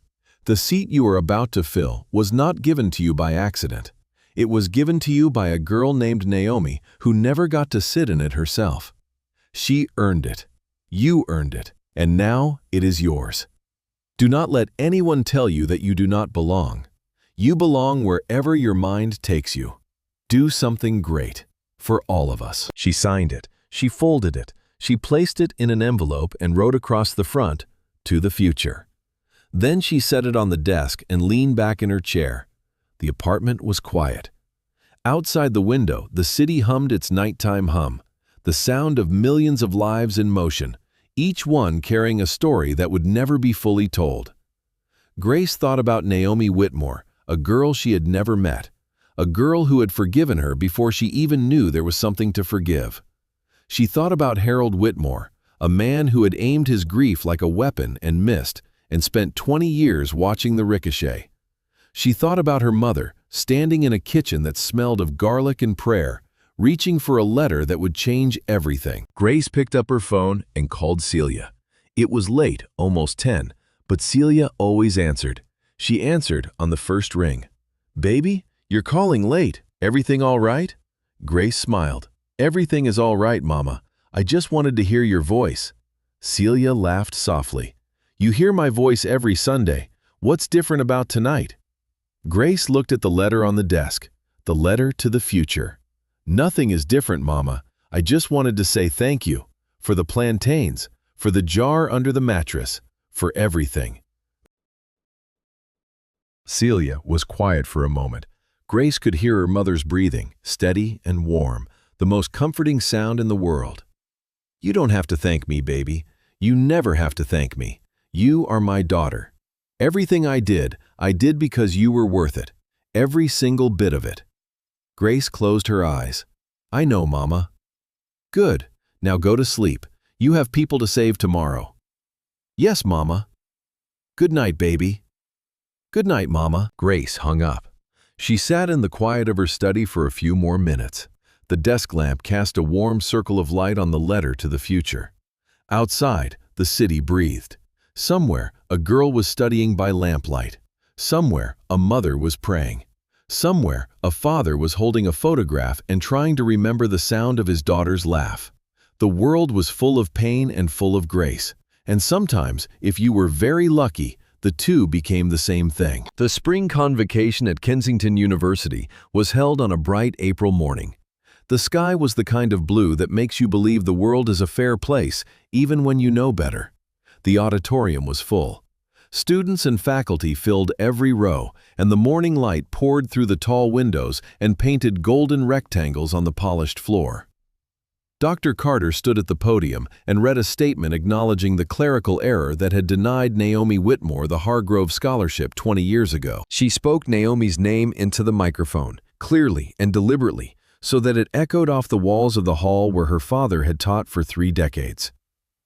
The seat you are about to fill was not given to you by accident. It was given to you by a girl named Naomi who never got to sit in it herself. She earned it. You earned it, and now it is yours. Do not let anyone tell you that you do not belong. You belong wherever your mind takes you. Do something great for all of us. She signed it. She folded it. She placed it in an envelope and wrote across the front, "To the future." Then she set it on the desk and leaned back in her chair. The apartment was quiet. Outside the window, the city hummed its nighttime hum, the sound of millions of lives in motion, each one carrying a story that would never be fully told. Grace thought about Naomi Whitmore, a girl she had never met, a girl who had forgiven her before she even knew there was something to forgive. She thought about Harold Whitmore, a man who had aimed his grief like a weapon and missed, and spent 20 years watching the ricochet. She thought about her mother, standing in a kitchen that smelled of garlic and prayer, reaching for a letter that would change everything. Grace picked up her phone and called Celia. It was late, almost 10, but Celia always answered. She answered on the first ring. "Baby, you're calling late. Everything all right?" Grace smiled. "Everything is all right, Mama. I just wanted to hear your voice." Celia laughed softly. "You hear my voice every Sunday. What's different about tonight?" Grace looked at the letter on the desk, the letter to the future. "Nothing is different, Mama. I just wanted to say thank you. For the plantains, for the jar under the mattress, for everything." Celia was quiet for a moment. Grace could hear her mother's breathing, steady and warm, the most comforting sound in the world. "You don't have to thank me, baby. You never have to thank me. You are my daughter. Everything I did because you were worth it. Every single bit of it." Grace closed her eyes. "I know, Mama." "Good. Now go to sleep. You have people to save tomorrow." "Yes, Mama." "Good night, baby." "Good night, Mama." Grace hung up. She sat in the quiet of her study for a few more minutes. The desk lamp cast a warm circle of light on the letter to the future. Outside, the city breathed. Somewhere, a girl was studying by lamplight. Somewhere, a mother was praying. Somewhere, a father was holding a photograph and trying to remember the sound of his daughter's laugh. The world was full of pain and full of grace. And sometimes, if you were very lucky, the two became the same thing. The spring convocation at Kensington University was held on a bright April morning. The sky was the kind of blue that makes you believe the world is a fair place, even when you know better. The auditorium was full. Students and faculty filled every row, and the morning light poured through the tall windows and painted golden rectangles on the polished floor. Dr. Carter stood at the podium and read a statement acknowledging the clerical error that had denied Naomi Whitmore the Hargrove Scholarship 20 years ago. She spoke Naomi's name into the microphone, clearly and deliberately, so that it echoed off the walls of the hall where her father had taught for 3 decades.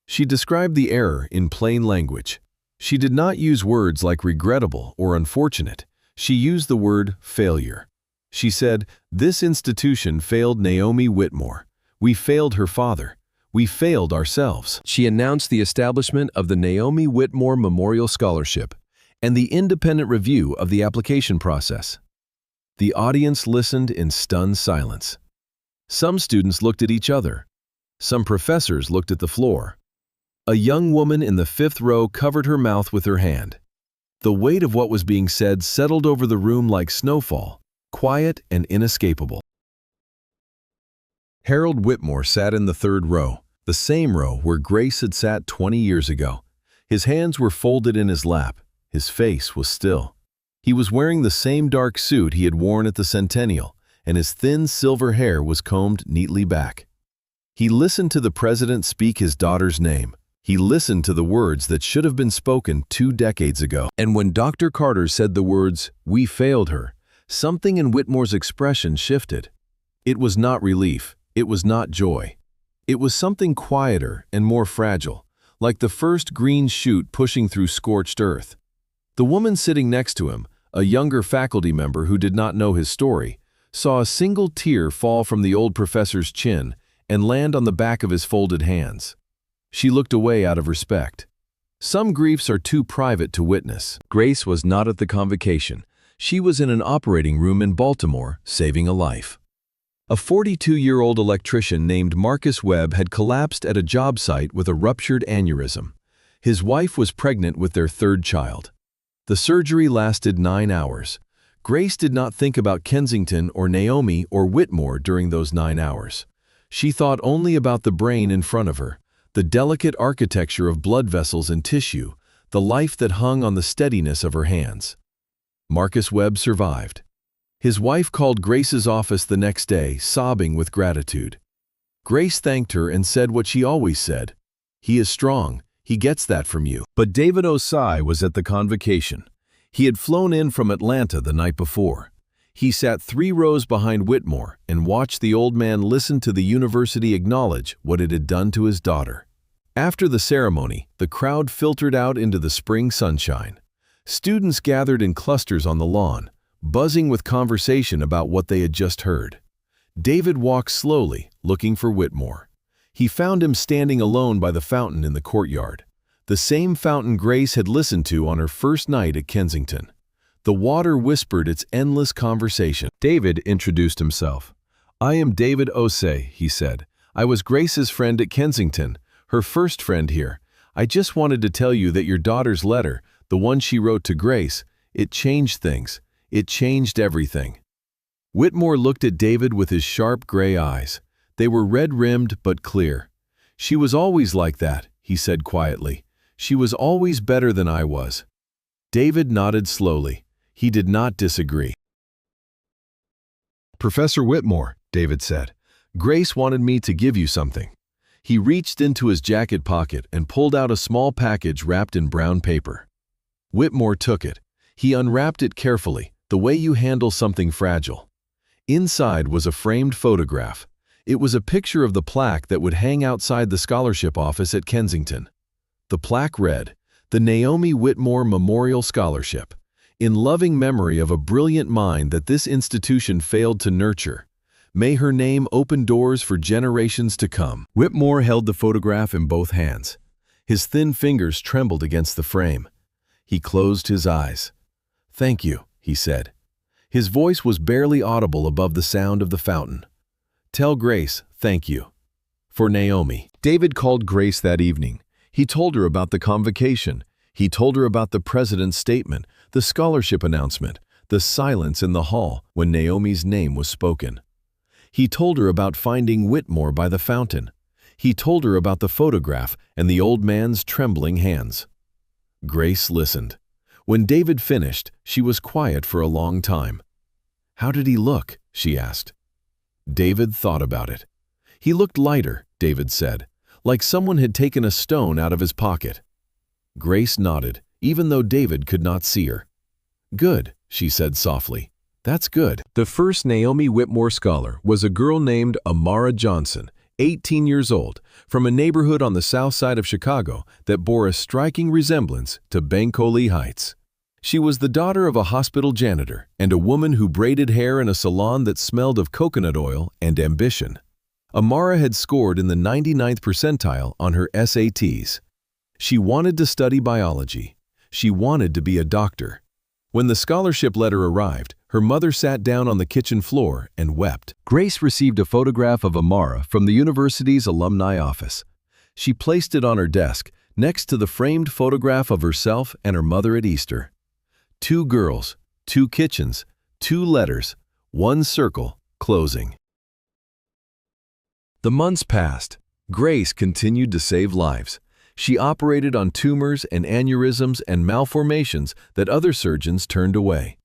She described the error in plain language. She did not use words like regrettable or unfortunate. She used the word failure. She said, "This institution failed Naomi Whitmore. We failed her father. We failed ourselves." She announced the establishment of the Naomi Whitmore Memorial Scholarship and the independent review of the application process. The audience listened in stunned silence. Some students looked at each other. Some professors looked at the floor. A young woman in the 5th row covered her mouth with her hand. The weight of what was being said settled over the room like snowfall, quiet and inescapable. Harold Whitmore sat in the 3rd row, the same row where Grace had sat 20 years ago. His hands were folded in his lap. His face was still. He was wearing the same dark suit he had worn at the Centennial, and his thin silver hair was combed neatly back. He listened to the president speak his daughter's name. He listened to the words that should have been spoken 2 decades ago. And when Dr. Carter said the words, "We failed her," something in Whitmore's expression shifted. It was not relief. It was not joy. It was something quieter and more fragile, like the first green shoot pushing through scorched earth. The woman sitting next to him, a younger faculty member who did not know his story, saw a single tear fall from the old professor's chin and land on the back of his folded hands. She looked away out of respect. Some griefs are too private to witness. Grace was not at the convocation. She was in an operating room in Baltimore, saving a life. A 42-year-old electrician named Marcus Webb had collapsed at a job site with a ruptured aneurysm. His wife was pregnant with their third child. The surgery lasted 9 hours. Grace did not think about Kensington or Naomi or Whitmore during those 9 hours. She thought only about the brain in front of her, the delicate architecture of blood vessels and tissue, the life that hung on the steadiness of her hands. Marcus Webb survived. His wife called Grace's office the next day, sobbing with gratitude. Grace thanked her and said what she always said, "He is strong, he gets that from you." But David Osai was at the convocation. He had flown in from Atlanta the night before. He sat 3 rows behind Whitmore and watched the old man listen to the university acknowledge what it had done to his daughter. After the ceremony, the crowd filtered out into the spring sunshine. Students gathered in clusters on the lawn, buzzing with conversation about what they had just heard. David walked slowly, looking for Whitmore. He found him standing alone by the fountain in the courtyard, the same fountain Grace had listened to on her first night at Kensington. The water whispered its endless conversation. David introduced himself. "I am David Osei," he said. "I was Grace's friend at Kensington, her first friend here. I just wanted to tell you that your daughter's letter, the one she wrote to Grace, it changed things. It changed everything." Whitmore looked at David with his sharp gray eyes. They were red-rimmed but clear. "She was always like that," he said quietly. "She was always better than I was." David nodded slowly. He did not disagree. "Professor Whitmore," David said, "Grace wanted me to give you something." He reached into his jacket pocket and pulled out a small package wrapped in brown paper. Whitmore took it. He unwrapped it carefully, the way you handle something fragile. Inside was a framed photograph. It was a picture of the plaque that would hang outside the scholarship office at Kensington. The plaque read, "The Naomi Whitmore Memorial Scholarship, in loving memory of a brilliant mind that this institution failed to nurture. May her name open doors for generations to come." Whitmore held the photograph in both hands. His thin fingers trembled against the frame. He closed his eyes. "Thank you," he said. His voice was barely audible above the sound of the fountain. "Tell Grace, thank you." For Naomi. David called Grace that evening. He told her about the convocation. He told her about the president's statement, the scholarship announcement, the silence in the hall when Naomi's name was spoken. He told her about finding Whitmore by the fountain. He told her about the photograph and the old man's trembling hands. Grace listened. When David finished, she was quiet for a long time. "How did he look?" she asked. David thought about it. "He looked lighter," David said, "like someone had taken a stone out of his pocket." Grace nodded, even though David could not see her. "Good," she said softly. "That's good." The first Naomi Whitmore scholar was a girl named Amara Johnson, 18 years old, from a neighborhood on the south side of Chicago that bore a striking resemblance to Bancoli Heights. She was the daughter of a hospital janitor and a woman who braided hair in a salon that smelled of coconut oil and ambition. Amara had scored in the 99th percentile on her SATs. She wanted to study biology. She wanted to be a doctor. When the scholarship letter arrived, her mother sat down on the kitchen floor and wept. Grace received a photograph of Amara from the university's alumni office. She placed it on her desk, next to the framed photograph of herself and her mother at Easter. 2 girls, 2 kitchens, 2 letters, 1 circle, closing. The months passed. Grace continued to save lives. She operated on tumors and aneurysms and malformations that other surgeons turned away.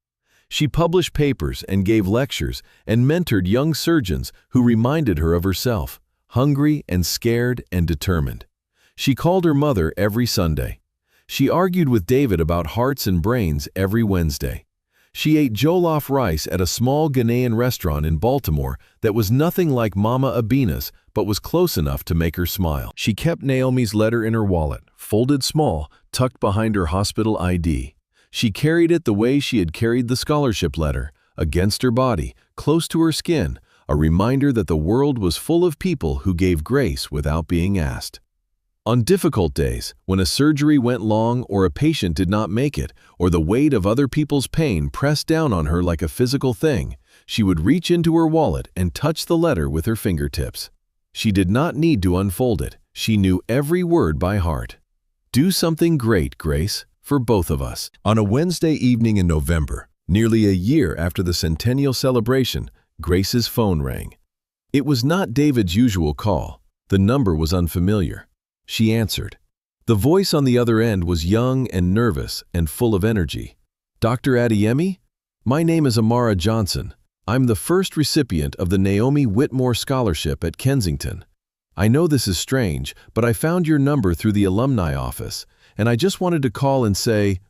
She published papers and gave lectures and mentored young surgeons who reminded her of herself, hungry and scared and determined. She called her mother every Sunday. She argued with David about hearts and brains every Wednesday. She ate jollof rice at a small Ghanaian restaurant in Baltimore that was nothing like Mama Abina's, but was close enough to make her smile. She kept Naomi's letter in her wallet, folded small, tucked behind her hospital ID. She carried it the way she had carried the scholarship letter, against her body, close to her skin, a reminder that the world was full of people who gave grace without being asked. On difficult days, when a surgery went long or a patient did not make it, or the weight of other people's pain pressed down on her like a physical thing, she would reach into her wallet and touch the letter with her fingertips. She did not need to unfold it. She knew every word by heart. Do something great, Grace, for both of us. On a Wednesday evening in November, nearly a year after the centennial celebration, Grace's phone rang. It was not David's usual call. The number was unfamiliar. She answered. The voice on the other end was young and nervous and full of energy. Dr. Adeyemi? My name is Amara Johnson. I'm the first recipient of the Naomi Whitmore Scholarship at Kensington. I know this is strange, but I found your number through the alumni office, and I just wanted to call and say,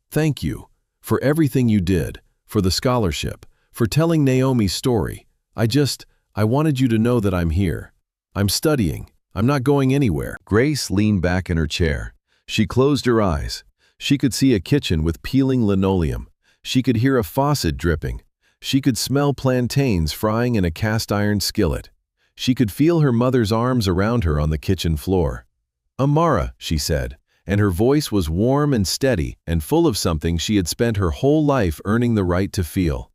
thank you for everything you did, for the scholarship, for telling Naomi's story. I wanted you to know that I'm here. I'm studying. I'm not going anywhere. Grace leaned back in her chair. She closed her eyes. She could see a kitchen with peeling linoleum. She could hear a faucet dripping. She could smell plantains frying in a cast-iron skillet. She could feel her mother's arms around her on the kitchen floor. Amara, she said, and her voice was warm and steady and full of something she had spent her whole life earning the right to feel.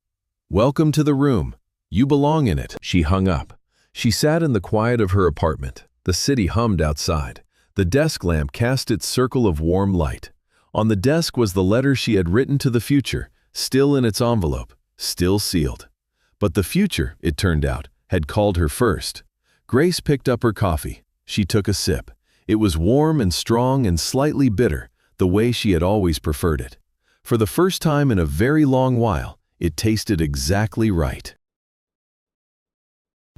Welcome to the room. You belong in it. She hung up. She sat in the quiet of her apartment. The city hummed outside. The desk lamp cast its circle of warm light. On the desk was the letter she had written to the future, still in its envelope, still sealed. But the future, it turned out, had called her first. Grace picked up her coffee. She took a sip. It was warm and strong and slightly bitter, the way she had always preferred it. For the first time in a very long while, it tasted exactly right.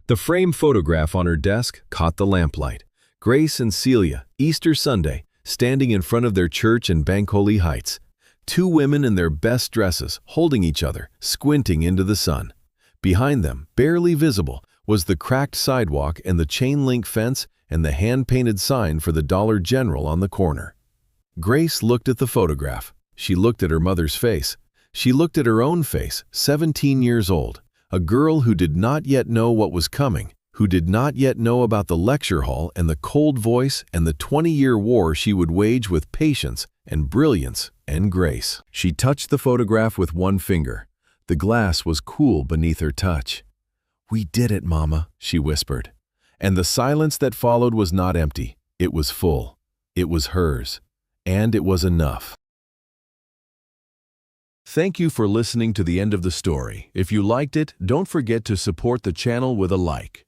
The framed photograph on her desk caught the lamplight. Grace and Celia, Easter Sunday, standing in front of their church in Bankole Heights. Two women in their best dresses, holding each other, squinting into the sun. Behind them, barely visible, was the cracked sidewalk and the chain-link fence and the hand-painted sign for the Dollar General on the corner. Grace looked at the photograph. She looked at her mother's face. She looked at her own face, 17 years old. A girl who did not yet know what was coming, who did not yet know about the lecture hall and the cold voice and the 20-year war she would wage with patience and brilliance and grace. She touched the photograph with one finger. The glass was cool beneath her touch. "We did it, Mama," she whispered. And the silence that followed was not empty. It was full. It was hers. And it was enough. Thank you for listening to the end of the story. If you liked it, don't forget to support the channel with a like.